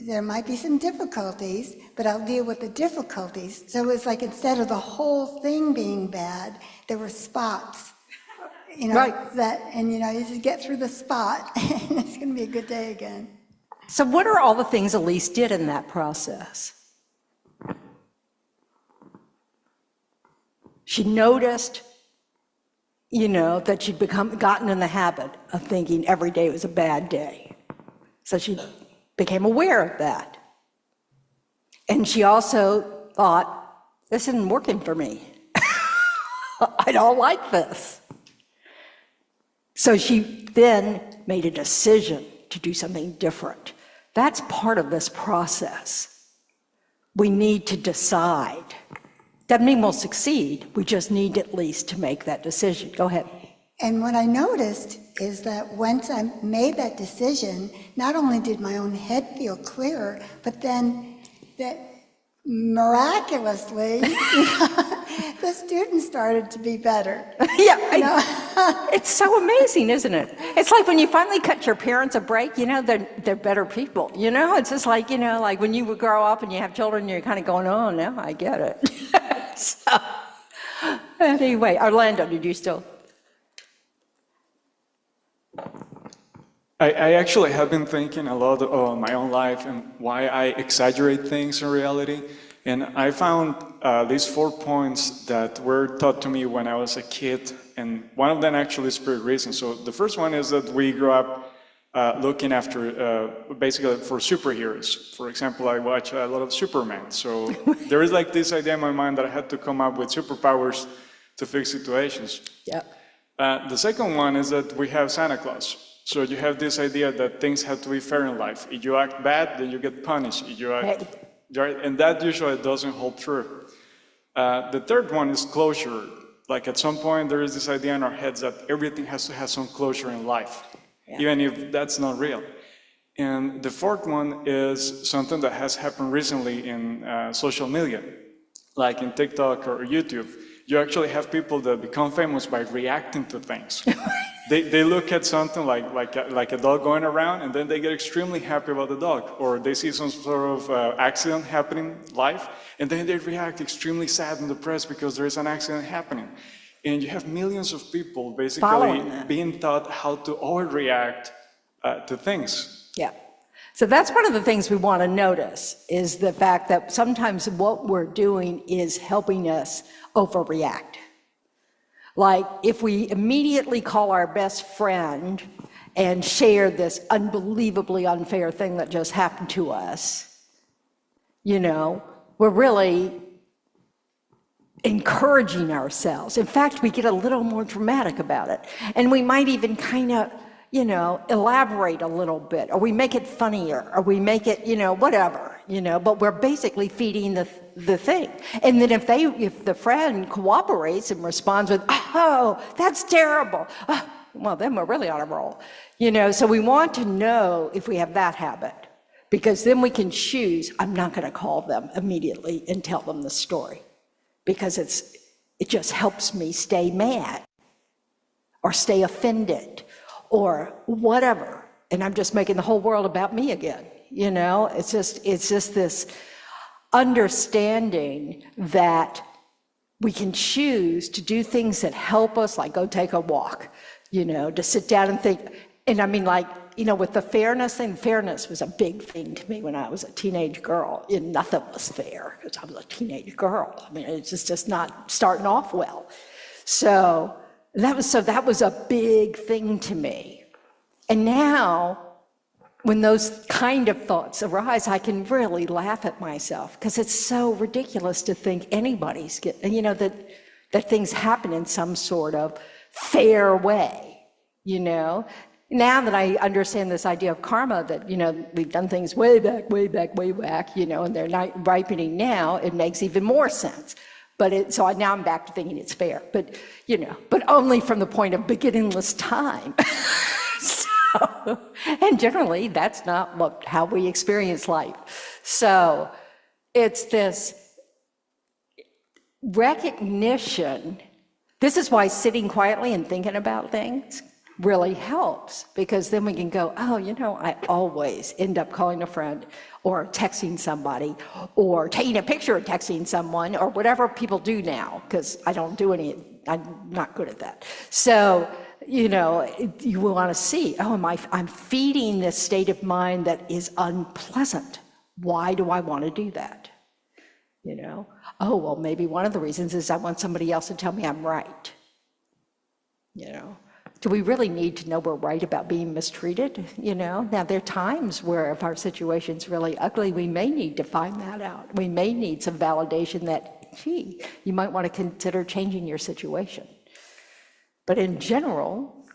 there might be some difficulties, but I'll deal with the difficulties. So it was like, instead of the whole thing being bad, there were spots, you know, right. And you know, you just get through the spot and it's going to be a good day again. So what are all the things Elise did in that process? She noticed, you know, that she'd gotten in the habit of thinking every day was a bad day. So she became aware of that. And she also thought, this isn't working for me. I don't like this. So she then made a decision to do something different. That's part of this process. We need to decide. Doesn't mean we'll succeed, we just need at least to make that decision. Go ahead. And what I noticed is that once I made that decision, not only did my own head feel clearer, but then that miraculously, the students started to be better. It's so amazing, isn't it? It's like when you finally cut your parents a break, they're better people, It's just like, like when you would grow up and you have children, you're kind of going, oh, now I get it. So, anyway, Orlando, did you still? I actually have been thinking a lot on my own life and why I exaggerate things in reality. And I found these 4 points that were taught to me when I was a kid. And one of them actually is pretty recent. So the first one is that we grew up looking after, basically for superheroes. For example, I watch a lot of Superman. So there is like this idea in my mind that I had to come up with superpowers to fix situations. Yeah. The second one is that we have Santa Claus. So you have this idea that things have to be fair in life. If you act bad, then you get punished. If you act, and that usually doesn't hold true. The third one is closure. Like at some point, there is this idea in our heads that everything has to have some closure in life, even if that's not real. And the fourth one is something that has happened recently in social media, like in TikTok or YouTube. You actually have people that become famous by reacting to things. They look at something like a dog going around, and then they get extremely happy about the dog. Or they see some sort of accident happening live, and then they react extremely sad and depressed because there is an accident happening. And you have millions of people basically being taught how to overreact to things. Yeah. So that's one of the things we want to notice, is the fact that sometimes what we're doing is helping us overreact. Like if we immediately call our best friend and share this unbelievably unfair thing that just happened to us, we're really encouraging ourselves. In fact, we get a little more dramatic about it. And we might even kind of, elaborate a little bit, or we make it funnier, or we make it, whatever, but we're basically feeding the thing. And then if the friend cooperates and responds with, oh, that's terrible, well, then we're really on a roll. So we want to know if we have that habit, because then we can choose, I'm not going to call them immediately and tell them the story, because it just helps me stay mad or stay offended or whatever, and I'm just making the whole world about me again. It's just this understanding that we can choose to do things that help us, like go take a walk, to sit down and think. And I mean, with the fairness thing, fairness was a big thing to me when I was a teenage girl. And nothing was fair because I was a teenage girl. I mean, it's just not starting off well. So that was a big thing to me. And now, when those kind of thoughts arise, I can really laugh at myself, because it's so ridiculous to think anybody's that things happen in some sort of fair way, Now that I understand this idea of karma, that, we've done things way back, and they're not ripening now, it makes even more sense. But so now I'm back to thinking it's fair, but only from the point of beginningless time. And generally, that's not how we experience life. So it's this recognition. This is why sitting quietly and thinking about things really helps, because then we can go, oh, I always end up calling a friend or texting somebody or taking a picture and texting someone or whatever people do now, because I don't do I'm not good at that. So, you want to see, I'm feeding this state of mind that is unpleasant. Why do I want to do that? Oh, well, maybe one of the reasons is I want somebody else to tell me I'm right. Do we really need to know we're right about being mistreated? Now there are times where if our situation's really ugly, we may need to find that out. We may need some validation that, you might want to consider changing your situation. But in general,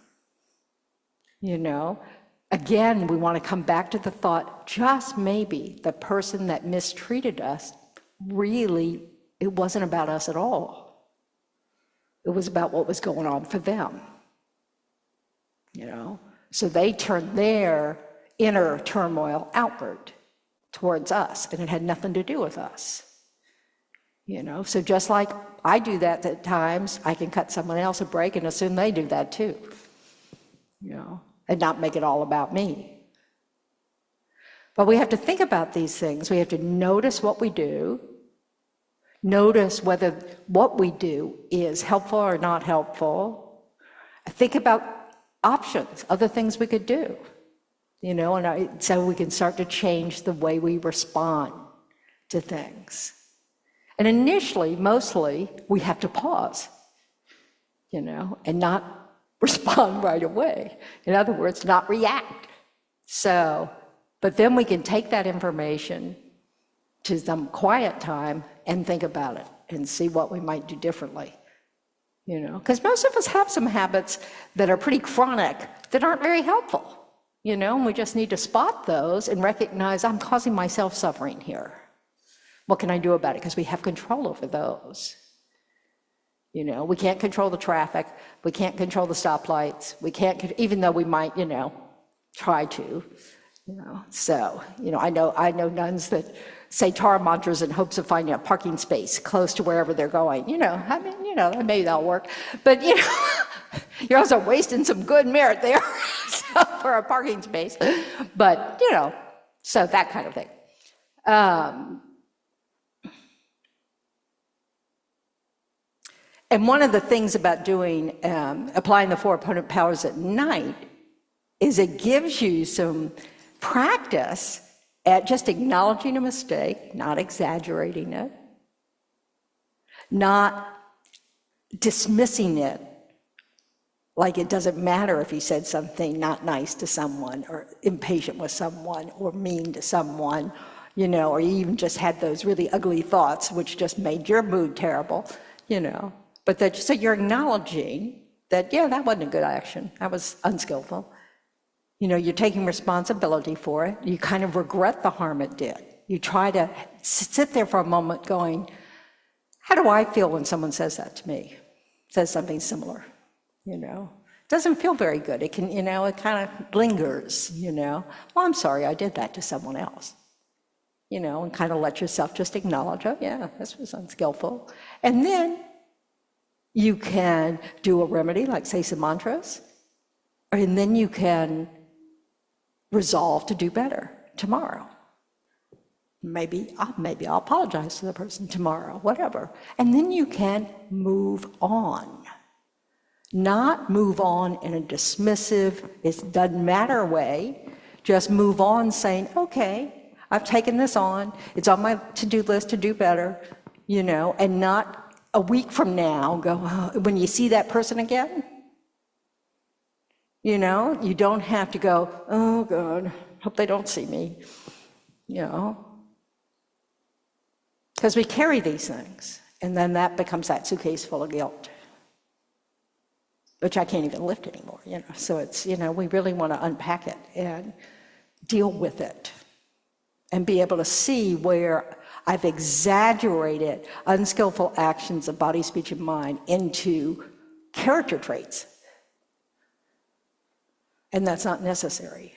again, we want to come back to the thought, just maybe the person that mistreated us, really, it wasn't about us at all. It was about what was going on for them. You know? So they turned their inner turmoil outward towards us, and it had nothing to do with us. You know, so just like I do that at times, I can cut someone else a break and assume they do that too. You know, and not make it all about me. But we have to think about these things. We have to notice what we do, notice whether what we do is helpful or not helpful. Think about options, other things we could do. You know, and so we can start to change the way we respond to things. And initially, mostly, we have to pause, you know, and not respond right away. In other words, not react. So, but then we can take that information to some quiet time and think about it and see what we might do differently, you know, because most of us have some habits that are pretty chronic that aren't very helpful, you know, and we just need to spot those and recognize I'm causing myself suffering here. What can I do about it? Because we have control over those. You know, we can't control the traffic. We can't control the stoplights. We can't, even though we might, you know, try to, you know. So, you know, I know nuns that say Tara mantras in hopes of finding a parking space close to wherever they're going. You know, I mean, you know, maybe that'll work. But, you know, you're also wasting some good merit there for a parking space. But, you know, so that kind of thing. And one of the things about doing, applying the 4 opponent powers at night is it gives you some practice at just acknowledging a mistake, not exaggerating it, not dismissing it, like it doesn't matter if you said something not nice to someone or impatient with someone or mean to someone, you know, or you even just had those really ugly thoughts which just made your mood terrible, you know. But that, so you're acknowledging that, yeah, that wasn't a good action. That was unskillful. You know, you're taking responsibility for it. You kind of regret the harm it did. You try to sit there for a moment going, how do I feel when someone says that to me? Says something similar, you know? It doesn't feel very good. It can, you know, it kind of lingers, you know? Well, I'm sorry I did that to someone else. You know, and kind of let yourself just acknowledge, oh yeah, this was unskillful. And then you can do a remedy, like say some mantras, and then you can resolve to do better tomorrow. Maybe I'll apologize to the person tomorrow, whatever. And then you can move on. Not move on in a dismissive, it doesn't matter way, just move on saying, okay, I've taken this on, it's on my to-do list to do better, you know, and not a week from now, go, oh, when you see that person again, you know, you don't have to go, oh God, hope they don't see me, you know. Because we carry these things, and then that becomes that suitcase full of guilt, which I can't even lift anymore, you know. So it's, you know, we really want to unpack it and deal with it and be able to see where I've exaggerated unskillful actions of body, speech, and mind into character traits. And that's not necessary.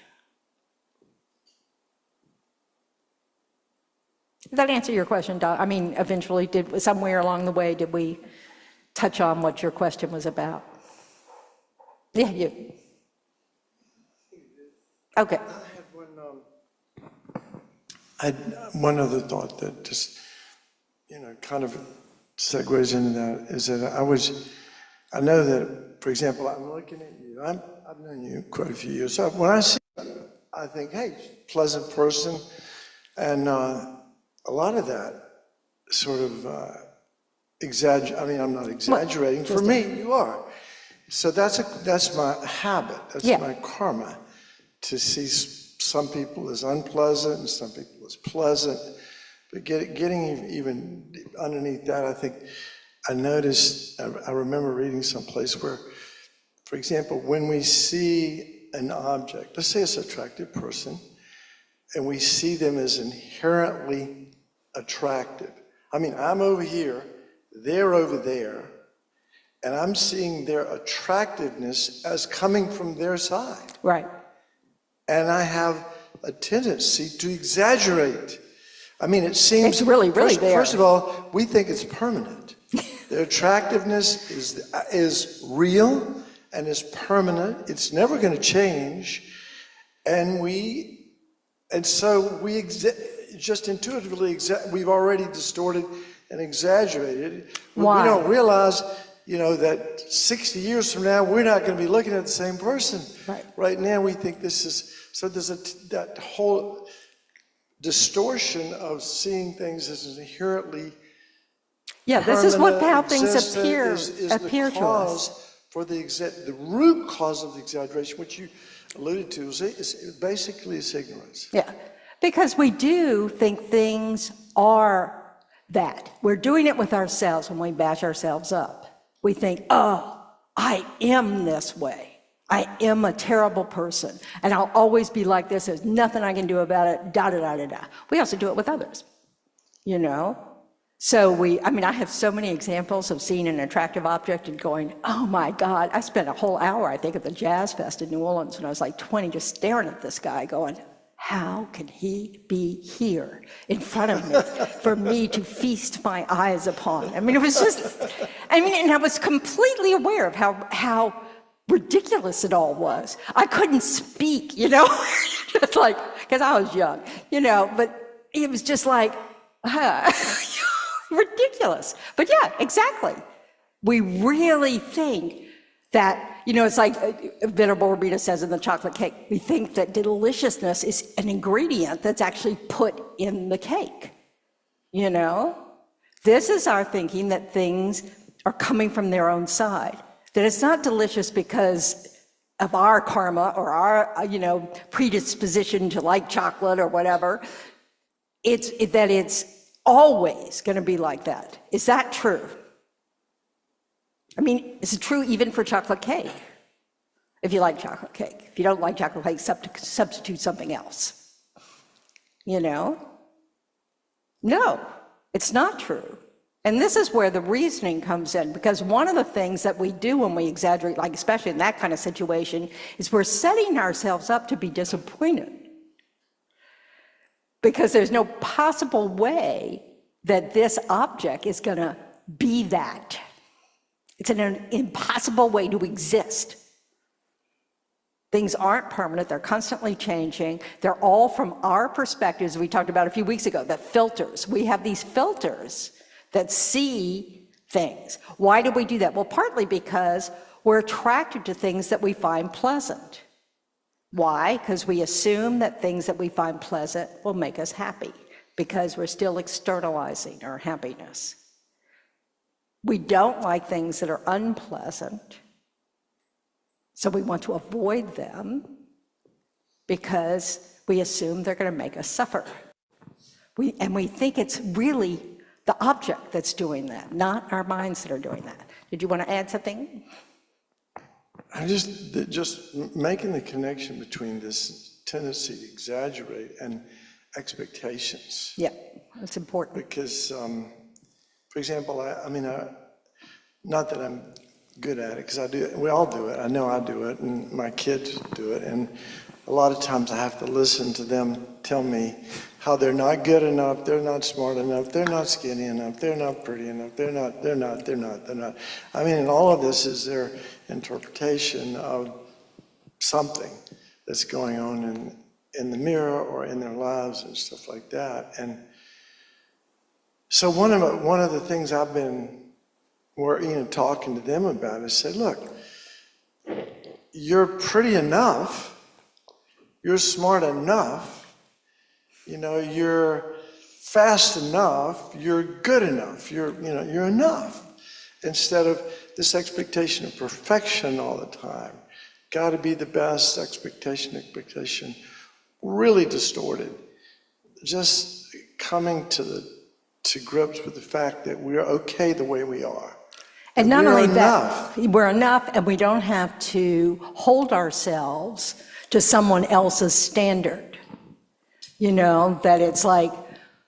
Did that answer your question, Doc? I mean, eventually, somewhere along the way, did we touch on what your question was about? Yeah, you. Okay. I had one other thought that just, you know, kind of segues into that, is that I know that, for example, I'm looking at you, I've known you quite a few years, so when I see you, I think, hey, pleasant person, and a lot of that sort of I mean, I'm not exaggerating, for me, you are. So that's my habit, that's my karma, to see some people as unpleasant and some people as pleasant, but getting even underneath that, I think I noticed, I remember reading someplace where, for example, when we see an object, let's say it's an attractive person, and we see them as inherently attractive. I mean, I'm over here, they're over there, and I'm seeing their attractiveness as coming from their side. Right. And I have a tendency to exaggerate. I mean, it seems... It's really there. First of all, we think it's permanent. Their attractiveness is real and is permanent. It's never going to change. And so we just intuitively, we've already distorted and exaggerated. Why? We don't realize, that 60 years from now, we're not going to be looking at the same person. Right. Right now, we think this is, so there's that whole distortion of seeing things as inherently Yeah, this is how things existent appear the to cause us. for the root cause of the exaggeration, which you alluded to, is basically ignorance. Yeah, because we do think things are that. We're doing it with ourselves when we bash ourselves up. We think, oh, I am this way. I am a terrible person, and I'll always be like this. There's nothing I can do about it, da-da-da-da-da. We also do it with others, So I have so many examples of seeing an attractive object and going, oh my God. I spent a whole hour, I think, at the Jazz Fest in New Orleans when I was like 20, just staring at this guy going, how can he be here in front of me for me to feast my eyes upon? It was just, and I was completely aware of how ridiculous it all was. I couldn't speak, just like, because I was young, but it was just like, ridiculous. But yeah, exactly. We really think that, it's like Venerable Rita says in the chocolate cake, we think that deliciousness is an ingredient that's actually put in the cake. This is our thinking that things are coming from their own side, that it's not delicious because of our karma or our, predisposition to like chocolate or whatever. It's that it's always going to be like that. Is that true? Is it true even for chocolate cake? If you like chocolate cake. If you don't like chocolate cake, substitute something else. No, it's not true. And this is where the reasoning comes in, because one of the things that we do when we exaggerate, like especially in that kind of situation, is we're setting ourselves up to be disappointed. Because there's no possible way that this object is going to be that. It's an impossible way to exist. Things aren't permanent, they're constantly changing. They're all from our perspectives, we talked about a few weeks ago, the filters. We have these filters that see things. Why do we do that? Well, partly because we're attracted to things that we find pleasant. Why? Because we assume that things that we find pleasant will make us happy, because we're still externalizing our happiness. We don't like things that are unpleasant, so we want to avoid them because we assume they're going to make us suffer. We think it's really the object that's doing that, not our minds that are doing that. Did you want to add something? I just making the connection between this tendency to exaggerate and expectations. Yeah, that's important. Because, for example, not that I'm good at it, because I do it, we all do it. I know I do it, and my kids do it, and a lot of times I have to listen to them tell me how they're not good enough, they're not smart enough, they're not skinny enough, they're not pretty enough, they're not. And all of this is their interpretation of something that's going on in the mirror or in their lives and stuff like that. And so one of the things I've been talking to them about is said, look, you're pretty enough, you're smart enough, you're fast enough, you're good enough, you're enough. Instead of this expectation of perfection all the time. Got to be the best, expectation, really distorted. Just coming to grips with the fact that we're okay the way we are. And not We're only enough. that, we're enough, and we don't have to hold ourselves to someone else's standard. You know, that it's like,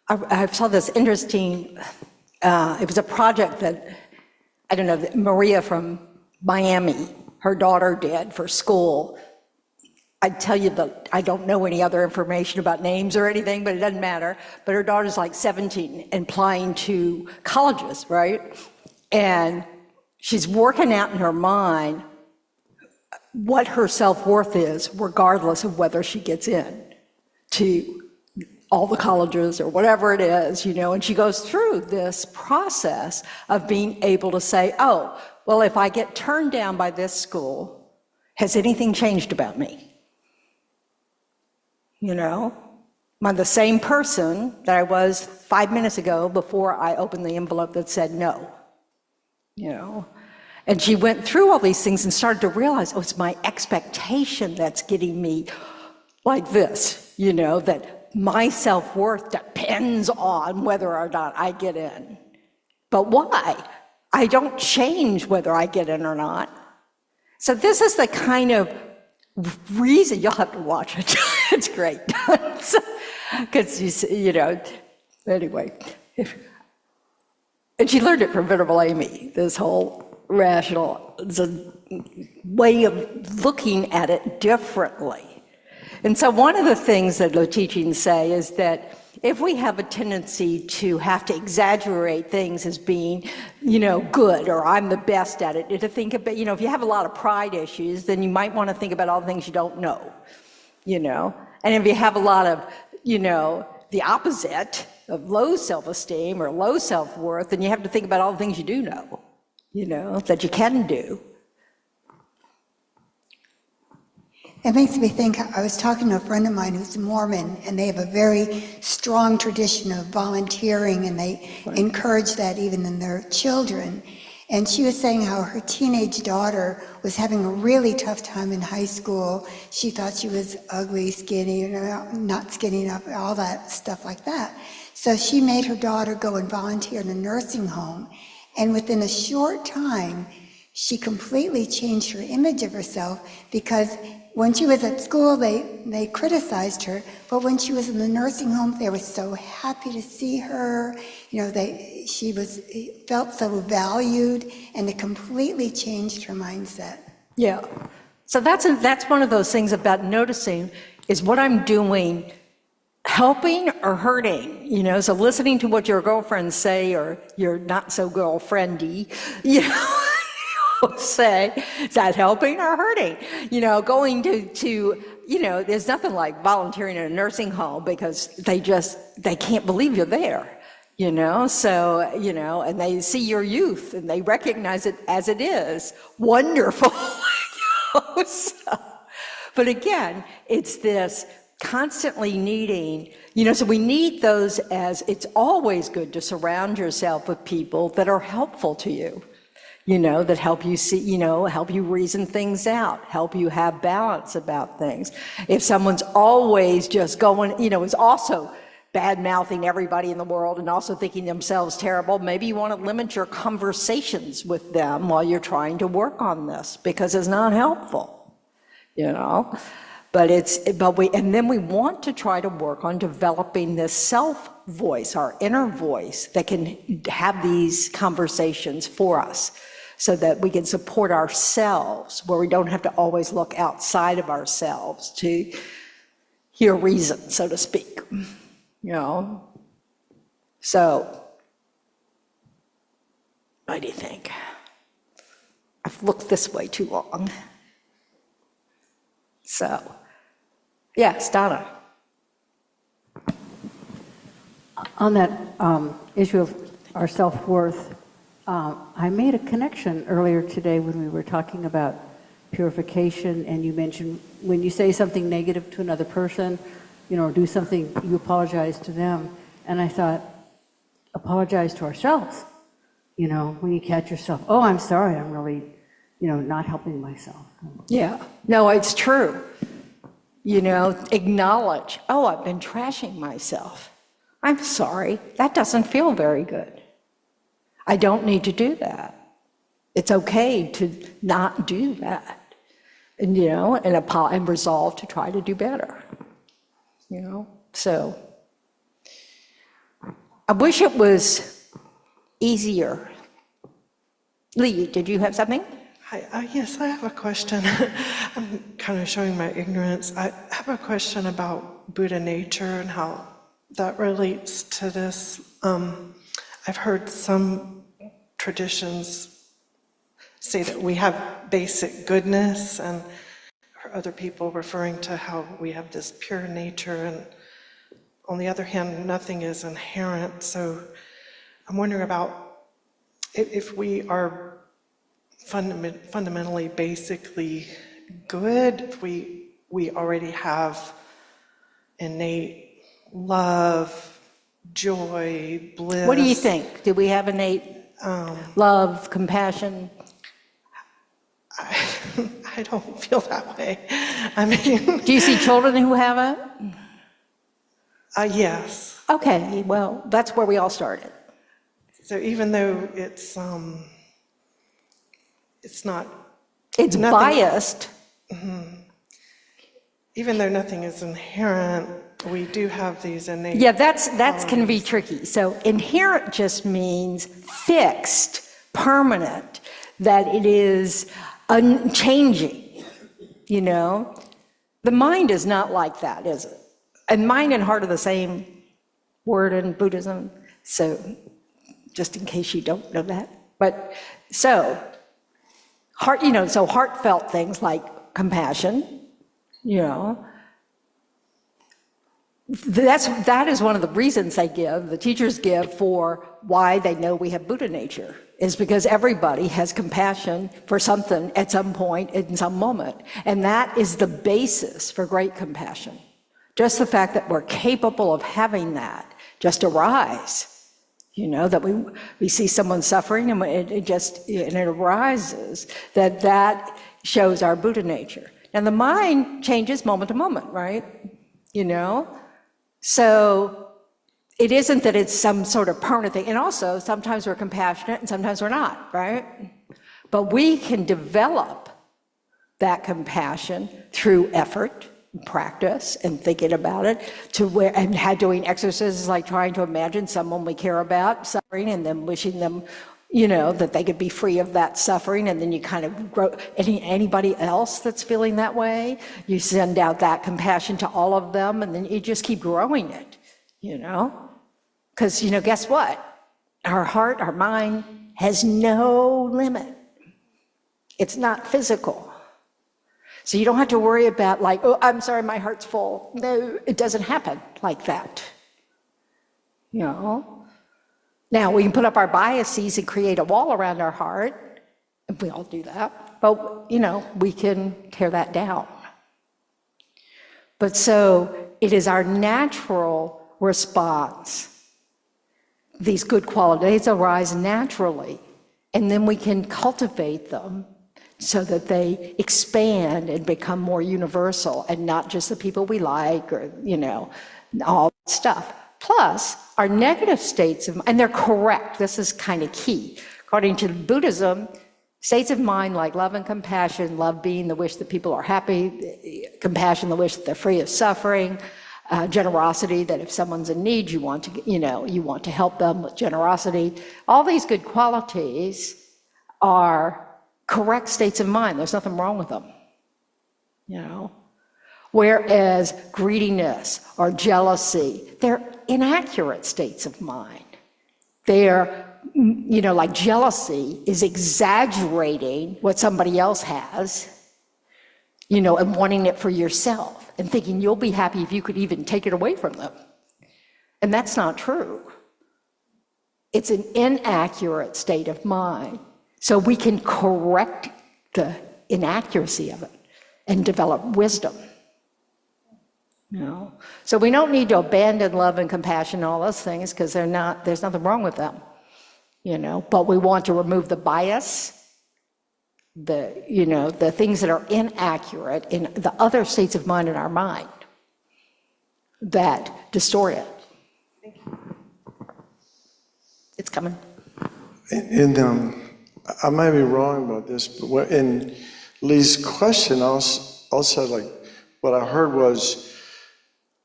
I saw this interesting, it was a project that, I don't know, that Maria from Miami, her daughter did for school. I tell you that I don't know any other information about names or anything, but it doesn't matter. But her daughter's like 17 and applying to colleges, right? And she's working out in her mind what her self-worth is, regardless of whether she gets in to all the colleges or whatever it is, you know, and she goes through this process of being able to say, oh, well, if I get turned down by this school, has anything changed about me? You know, I'm the same person that I was 5 minutes ago before I opened the envelope that said no, you know. And she went through all these things and started to realize, oh, it's my expectation that's getting me like this, you know, that my self-worth depends on whether or not I get in. But why? I don't change whether I get in or not. So this is the kind of reason, you'll have to watch it. It's great. Because, you know, anyway. And she learned it from Venerable Amy, this whole rational, it's a way of looking at it differently. And so one of the things that the teachings say is that if we have a tendency to have to exaggerate things as being, you know, good, or I'm the best at it, to think about, you know, if you have a lot of pride issues, then you might want to think about all the things you don't know, you know. And if you have a lot of, you know, the opposite of low self-esteem or low self-worth, then you have to think about all the things you do know, you know, that you can do. It makes me think, I was talking to a friend of mine who's Mormon, and they have a very strong tradition of volunteering, and they encourage that even in their children. And she was saying how her teenage daughter was having a really tough time in high school. She thought she was ugly, skinny, not skinny enough, all that stuff like that. So she made her daughter go and volunteer in a nursing home, and within a short time, she completely changed her image of herself, because when she was at school, they criticized her, but when she was in the nursing home, they were so happy to see her. You know, she felt so valued, and it completely changed her mindset. Yeah. So that's one of those things about noticing, is what I'm doing helping or hurting? You know, so listening to what your girlfriends say, or your not so girlfriendy, you know, say, is that helping or hurting? You know, going to, you know, there's nothing like volunteering in a nursing home, because they can't believe you're there, you know? So, you know, and they see your youth and they recognize it as it is wonderful. So, but again, it's this constantly needing, you know, so we need those, as it's always good to surround yourself with people that are helpful to you. You know, that help you see, you know, help you reason things out, help you have balance about things. If someone's always just going, you know, is also bad-mouthing everybody in the world and also thinking themselves terrible, maybe you want to limit your conversations with them while you're trying to work on this, because it's not helpful, you know. And then we want to try to work on developing this self-voice, our inner voice, that can have these conversations for us, so that we can support ourselves, where we don't have to always look outside of ourselves to hear reason, so to speak, you know? So, what do you think? I've looked this way too long. So, yes, Donna. On that issue of our self-worth, I made a connection earlier today when we were talking about purification, and you mentioned when you say something negative to another person, you know, or do something, you apologize to them. And I thought, apologize to ourselves. You know, when you catch yourself, oh, I'm sorry, I'm really, you know, not helping myself. Yeah, no, it's true. You know, acknowledge, oh, I've been trashing myself. I'm sorry, that doesn't feel very good. I don't need to do that. It's okay to not do that, and, you know, and resolve to try to do better, you know? So I wish it was easier. Lee, did you have something? Hi, yes, I have a question. I'm kind of showing my ignorance. I have a question about Buddha nature and how that relates to this. I've heard some traditions say that we have basic goodness, and other people referring to how we have this pure nature, and on the other hand, nothing is inherent. So I'm wondering about if we are fundamentally, basically good, if we already have innate love, joy, bliss. What do you think? Do we have innate love, compassion? I don't feel that way. I mean, Do you see children who have it? yes. Okay, well, that's where we all started. So even though it's not. It's nothing- biased. Even though nothing is inherent, we do have these innate. Yeah, that's can be tricky. So inherent just means fixed, permanent, that it is unchanging, you know? The mind is not like that, is it? And mind and heart are the same word in Buddhism, so just in case you don't know that. But so, heart, you know, so heartfelt things like compassion, you know, that is one of the reasons the teachers give for why they know we have Buddha nature, is because everybody has compassion for something at some point, in some moment. And that is the basis for great compassion. Just the fact that we're capable of having that just arise, you know, that we see someone suffering and it arises, that shows our Buddha nature. And the mind changes moment to moment, right? You know? So it isn't that it's some sort of permanent thing. And also, sometimes we're compassionate and sometimes we're not, right? But we can develop that compassion through effort, practice, and thinking about it, and doing exercises like trying to imagine someone we care about suffering and then wishing them, you know, that they could be free of that suffering, and then you kind of grow. Anybody else that's feeling that way, you send out that compassion to all of them, and then you just keep growing it, you know? Because, you know, guess what? Our heart, our mind has no limit. It's not physical. So you don't have to worry about like, oh, I'm sorry, my heart's full. No, it doesn't happen like that, you know? Now, we can put up our biases and create a wall around our heart, and we all do that, but, you know, we can tear that down. But so it is our natural response. These good qualities arise naturally, and then we can cultivate them so that they expand and become more universal, and not just the people we like or, you know, all that stuff. Plus, our negative states of mind, and they're correct, this is kind of key. According to Buddhism, states of mind like love and compassion, love being the wish that people are happy, compassion, the wish that they're free of suffering, generosity, that if someone's in need, you want to, you know, you want to help them with generosity. All these good qualities are correct states of mind. There's nothing wrong with them, you know. Whereas greediness or jealousy, they're inaccurate states of mind. They're, you know, like jealousy is exaggerating what somebody else has, you know, and wanting it for yourself and thinking you'll be happy if you could even take it away from them. And that's not true. It's an inaccurate state of mind. So we can correct the inaccuracy of it and develop wisdom. You know? So we don't need to abandon love and compassion and all those things, because there's nothing wrong with them. You know, but we want to remove the bias, the things that are inaccurate in the other states of mind in our mind that distort it. Thank you. It's coming. In I may be wrong about this, but in Lee's question, also like, what I heard was,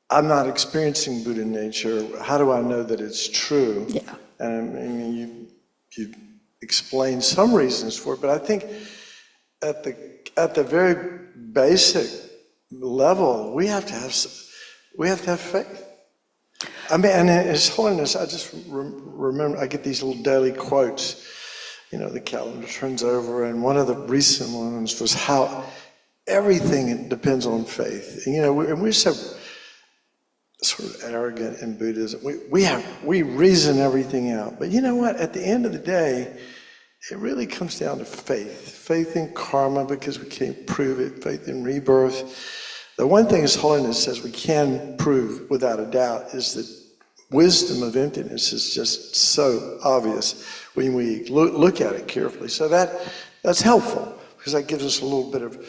I'm not experiencing Buddha nature. How do I know that it's true? Yeah. And I mean, you explained some reasons for it, but I think at the very basic level, we have to have faith. I mean, and His Holiness, I just remember, I get these little daily quotes. You know, the calendar turns over, and one of the recent ones was how everything depends on faith. And, you know, we're so sort of arrogant in Buddhism. We reason everything out. But you know what? At the end of the day, it really comes down to faith. Faith in karma, because we can't prove it. Faith in rebirth. The one thing His Holiness says we can prove without a doubt is that wisdom of emptiness is just so obvious when we look at it carefully. So that's helpful, because that gives us a little bit of,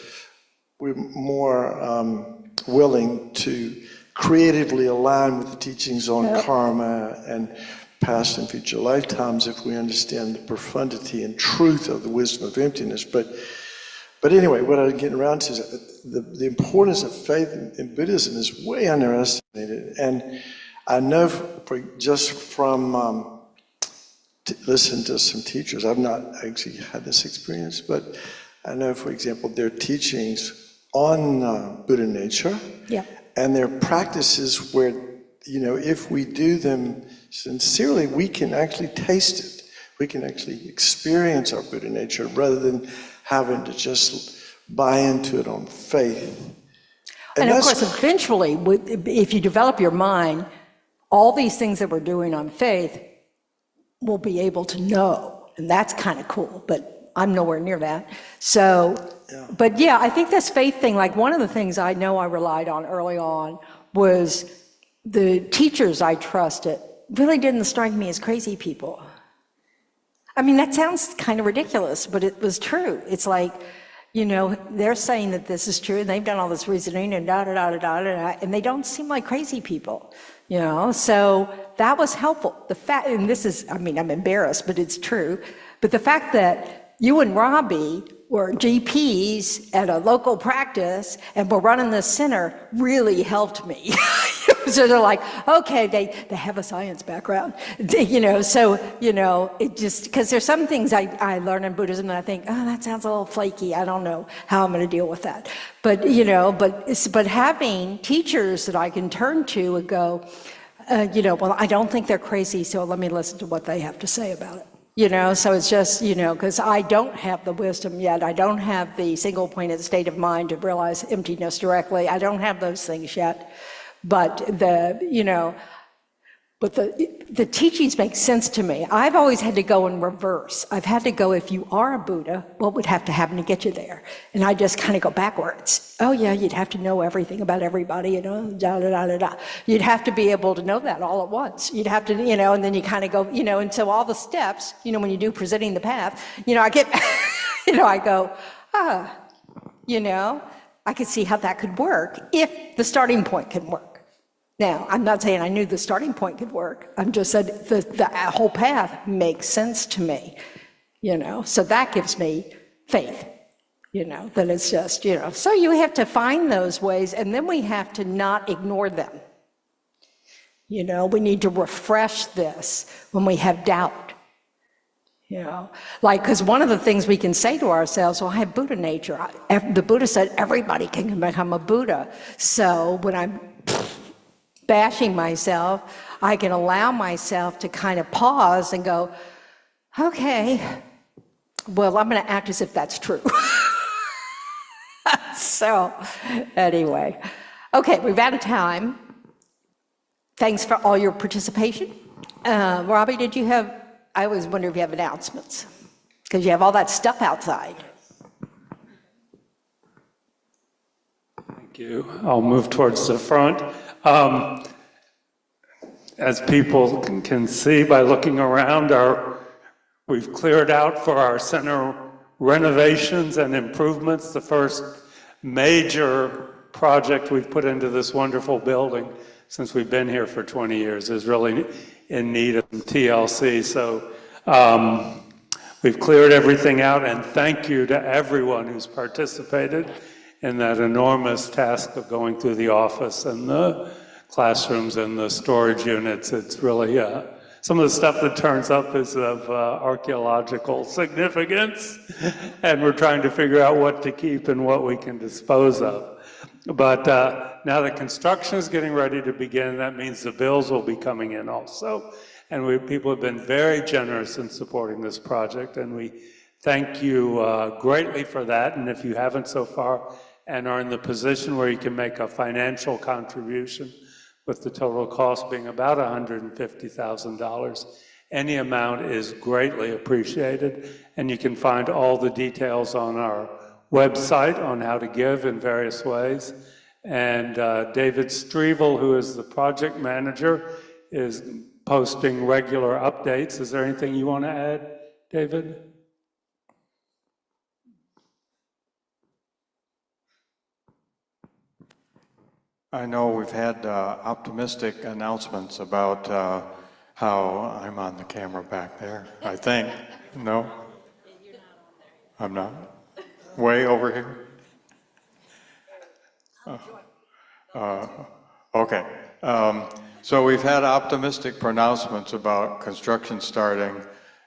we're more willing to creatively align with the teachings on karma and past and future lifetimes if we understand the profundity and truth of the wisdom of emptiness. But anyway, what I'm getting around to is the importance of faith in Buddhism is way underestimated. And I know just from listening to some teachers, I've not actually had this experience, but I know, for example, their teachings on Buddha nature and their practices where, you know, if we do them sincerely, we can actually taste it. We can actually experience our Buddha nature rather than having to just buy into it on faith. And of course, eventually, if you develop your mind, all these things that we're doing on faith, we'll be able to know. And that's kind of cool, but I'm nowhere near that. So, but yeah, I think this faith thing, like one of the things I know I relied on early on was the teachers I trusted really didn't strike me as crazy people. I mean, that sounds kind of ridiculous, but it was true. It's like, you know, they're saying that this is true, and they've done all this reasoning and and they don't seem like crazy people, you know? So that was helpful. The fact, and this is, I mean, I'm embarrassed, but it's true. But the fact that you and Robbie were GPs at a local practice and were running this center really helped me. So they're like, okay, they have a science background, you know, so, you know, it just, because there's some things I learn in Buddhism and I think, oh, that sounds a little flaky. I don't know how I'm going to deal with that. But, you know, but having teachers that I can turn to and go, you know, well, I don't think they're crazy, so let me listen to what they have to say about it. You know, so it's just, you know, because I don't have the wisdom yet. I don't have the single-pointed state of mind to realize emptiness directly. I don't have those things yet. But you know, but the teachings make sense to me. I've always had to go in reverse. I've had to go, if you are a Buddha, what would have to happen to get you there? And I just kind of go backwards. Oh yeah, you'd have to know everything about everybody, you know, da-da-da-da-da. You'd have to be able to know that all at once. You'd have to, you know, and then you kind of go, you know, and so all the steps, you know, when you do presenting the path, you know, I get, you know, I go, you know, I could see how that could work if the starting point can work. Now, I'm not saying I knew the starting point could work. I'm just said the whole path makes sense to me, you know, so that gives me faith, you know, that it's just, you know, so you have to find those ways and then we have to not ignore them. You know, we need to refresh this when we have doubt, you know, like, because one of the things we can say to ourselves, well, I have Buddha nature. The Buddha said everybody can become a Buddha. So when I'm bashing myself, I can allow myself to kind of pause and go, okay, well, I'm going to act as if that's true. So anyway, okay, we've out of time. Thanks for all your participation. Robbie, did you have, I always wonder if you have announcements, because you have all that stuff outside. Thank you. I'll move towards the front. As people can see by looking around, we've cleared out for our center renovations and improvements. The first major project we've put into this wonderful building since we've been here for 20 years is really in need of TLC. So we've cleared everything out, and thank you to everyone who's participated in that enormous task of going through the office and the classrooms and the storage units. It's really, some of the stuff that turns up is of archaeological significance, and we're trying to figure out what to keep and what we can dispose of. But now that construction is getting ready to begin, that means the bills will be coming in also. And people have been very generous in supporting this project, and we thank you greatly for that. And if you haven't so far and are in the position where you can make a financial contribution, with the total cost being about $150,000, any amount is greatly appreciated. And you can find all the details on our website on how to give in various ways. And David Strevel, who is the project manager, is posting regular updates. Is there anything you want to add, David? I know we've had optimistic announcements about how I'm on the camera back there, I think. No? I'm not? Way over here? Okay. So we've had optimistic pronouncements about construction starting.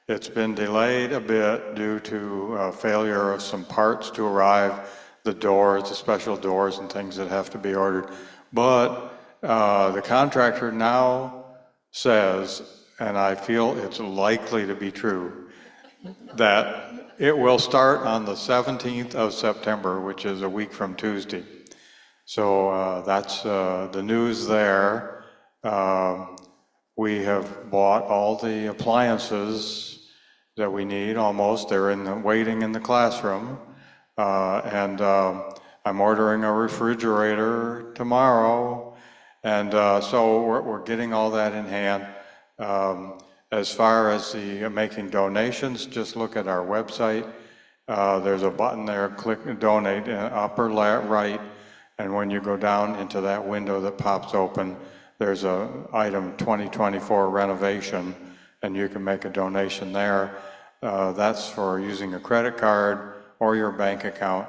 It's been delayed a bit due to failure of some parts to arrive, the doors, the special doors and things that have to be ordered. But the contractor now says, and I feel it's likely to be true, that it will start on the 17th of September, which is a week from Tuesday. So that's the news there. We have bought all the appliances that we need, almost. They're waiting in the classroom. And I'm ordering a refrigerator tomorrow. And so we're getting all that in hand. As far as the making donations, just look at our website. There's a button there, click donate in upper right. And when you go down into that window that pops open, there's a item 2024 renovation, and you can make a donation there. That's for using a credit card or your bank account.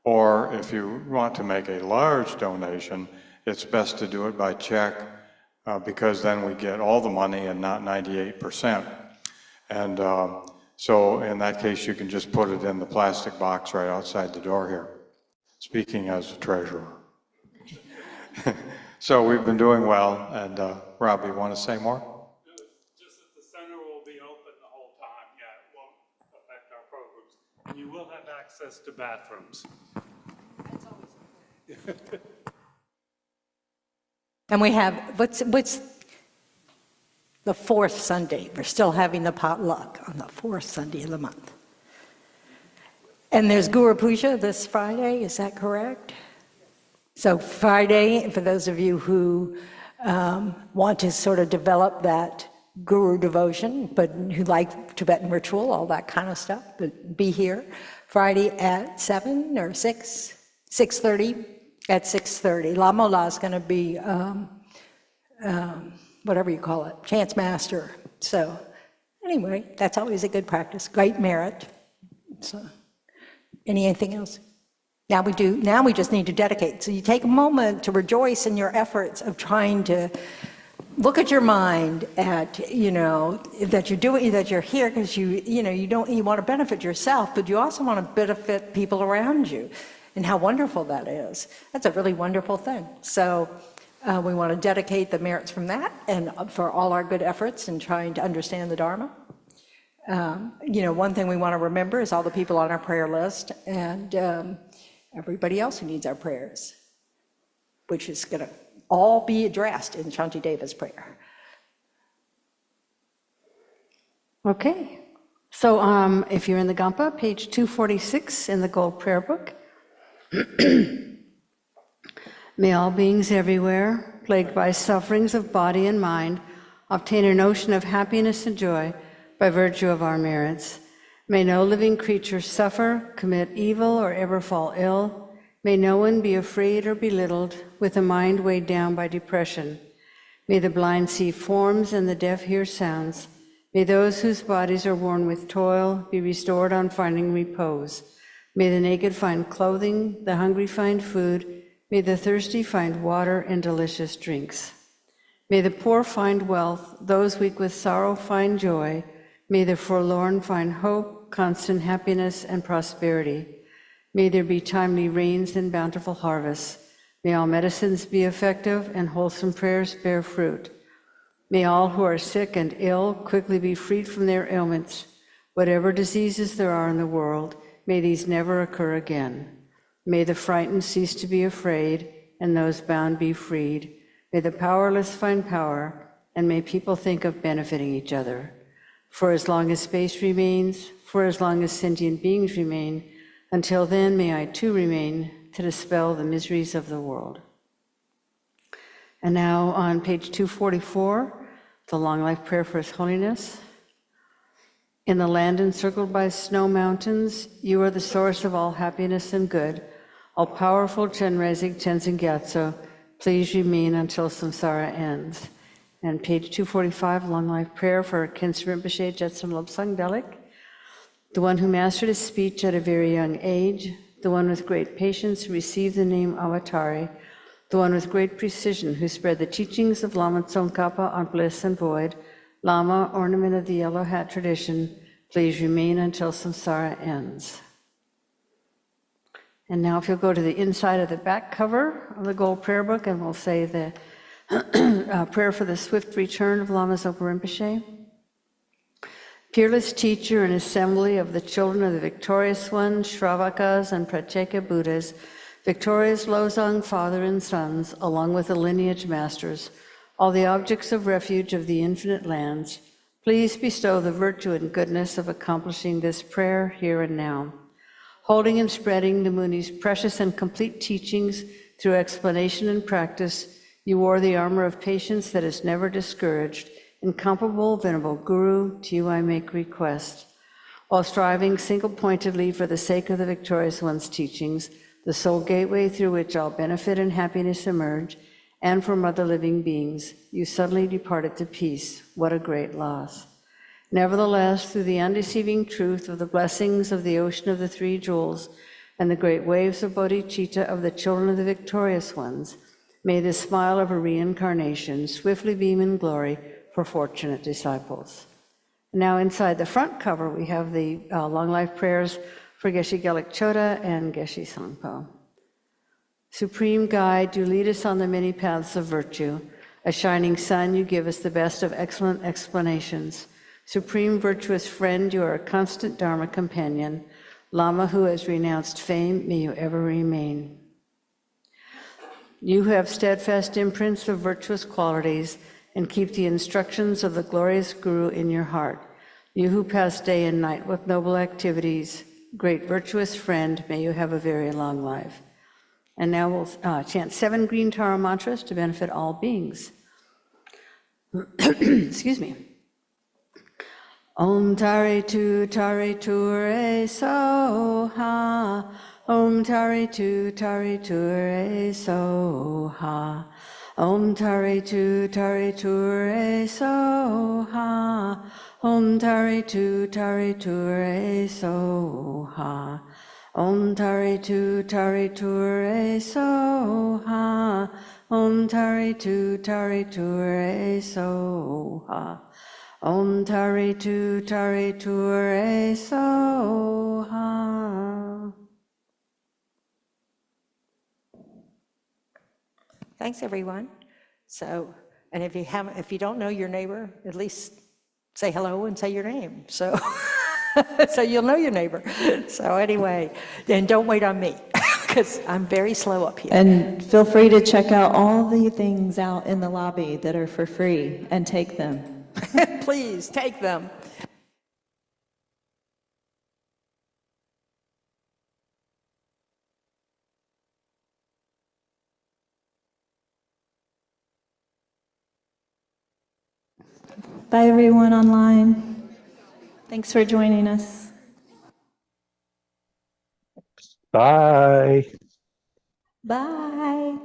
Or if you want to make a large donation, it's best to do it by check, because then we get all the money and not 98%. And so in that case, you can just put it in the plastic box right outside the door here. Speaking as a treasurer. So we've been doing well, and Rob, you want to say more? Just that the center will be open the whole time. Yeah, it won't affect our programs. And you will have access to bathrooms. That's always And we have, what's the fourth Sunday? We're still having the potluck on the fourth Sunday of the month. And there's Guru Puja this Friday, is that correct? So Friday, for those of you who want to sort of develop that Guru devotion, but who like Tibetan ritual, all that kind of stuff, but be here Friday at 7 or 6, 6:30, at 6:30. La Mola is going to be, whatever you call it, chance master. So anyway, that's always a good practice, great merit. So anything else? Now we just need to dedicate. So you take a moment to rejoice in your efforts of trying to look at your mind at, that you're here because you want to benefit yourself, but you also want to benefit people around you, and how wonderful that is. That's a really wonderful thing. So we want to dedicate the merits from that and for all our good efforts in trying to understand the Dharma. One thing we want to remember is all the people on our prayer list and everybody else who needs our prayers, which is going to all be addressed in Shantideva's prayer. Okay, so if you're in the Gampa, page 246 in the Gold Prayer Book. May all beings everywhere, plagued by sufferings of body and mind, obtain a notion of happiness and joy by virtue of our merits. May no living creature suffer, commit evil, or ever fall ill. May no one be afraid or belittled, with a mind weighed down by depression. May the blind see forms and the deaf hear sounds. May those whose bodies are worn with toil be restored on finding repose. May the naked find clothing, the hungry find food, may the thirsty find water and delicious drinks. May the poor find wealth, those weak with sorrow find joy, may the forlorn find hope, constant happiness, and prosperity. May there be timely rains and bountiful harvests. May all medicines be effective and wholesome prayers bear fruit. May all who are sick and ill quickly be freed from their ailments. Whatever diseases there are in the world, may these never occur again. May the frightened cease to be afraid, and those bound be freed. May the powerless find power, and may people think of benefiting each other. For as long as space remains, for as long as sentient beings remain, until then may I too remain to dispel the miseries of the world. And now on page 244, the Long Life Prayer for His Holiness. In the land encircled by snow mountains, you are the source of all happiness and good. All-powerful Chenrezig Tenzin Gyatso, please remain until samsara ends. And page 245, Long Life Prayer for Khyentse Rinpoche Jetsun Lobsang Delik. The one who mastered his speech at a very young age, the one with great patience who received the name Avatari, the one with great precision who spread the teachings of Lama Tsongkhapa on bliss and void, Lama, ornament of the yellow hat tradition, please remain until samsara ends. And now if you'll go to the inside of the back cover of the Gold Prayer Book, and we'll say the prayer for the swift return of Lama Zopa Rinpoche. Peerless teacher and assembly of the children of the victorious one, Shravakas and Pratyeka Buddhas, victorious Losang father and sons, along with the lineage masters, all the objects of refuge of the infinite lands, please bestow the virtue and goodness of accomplishing this prayer here and now. Holding and spreading the Muni's precious and complete teachings through explanation and practice, you wore the armor of patience that is never discouraged. Incomparable, venerable Guru, to you I make request. While striving single-pointedly for the sake of the victorious one's teachings, the sole gateway through which all benefit and happiness emerge, and from other living beings, you suddenly departed to peace. What a great loss. Nevertheless, through the undeceiving truth of the blessings of the ocean of the three jewels and the great waves of bodhicitta of the children of the victorious ones, may the smile of a reincarnation swiftly beam in glory for fortunate disciples. Now inside the front cover, we have the Long Life Prayers for Geshe Gelik Choda and Geshe Sangpo. Supreme Guide, you lead us on the many paths of virtue. A shining sun, you give us the best of excellent explanations. Supreme virtuous friend, you are a constant Dharma companion. Lama who has renounced fame, may you ever remain. You who have steadfast imprints of virtuous qualities and keep the instructions of the glorious Guru in your heart. You who pass day and night with noble activities, great virtuous friend, may you have a very long life. And now we'll chant 7 green Tara mantras to benefit all beings. Excuse me. Om Tare Tu Re So Ha. Om Tare Tu Re So Ha. Om Tare Tu Re So Ha. Om Tare Tu Re So Ha. Om Tare Tu Re So Ha. Om Tare Tu Re So Ha. Om Tare Tu Re So Ha. Thanks, everyone. So, and if you don't know your neighbor, at least say hello and say your name. So, so you'll know your neighbor. So anyway, then don't wait on me because I'm very slow up here. And feel free to check out all the things out in the lobby that are for free and take them. Please take them. Bye, everyone online. Thanks for joining us. Bye. Bye.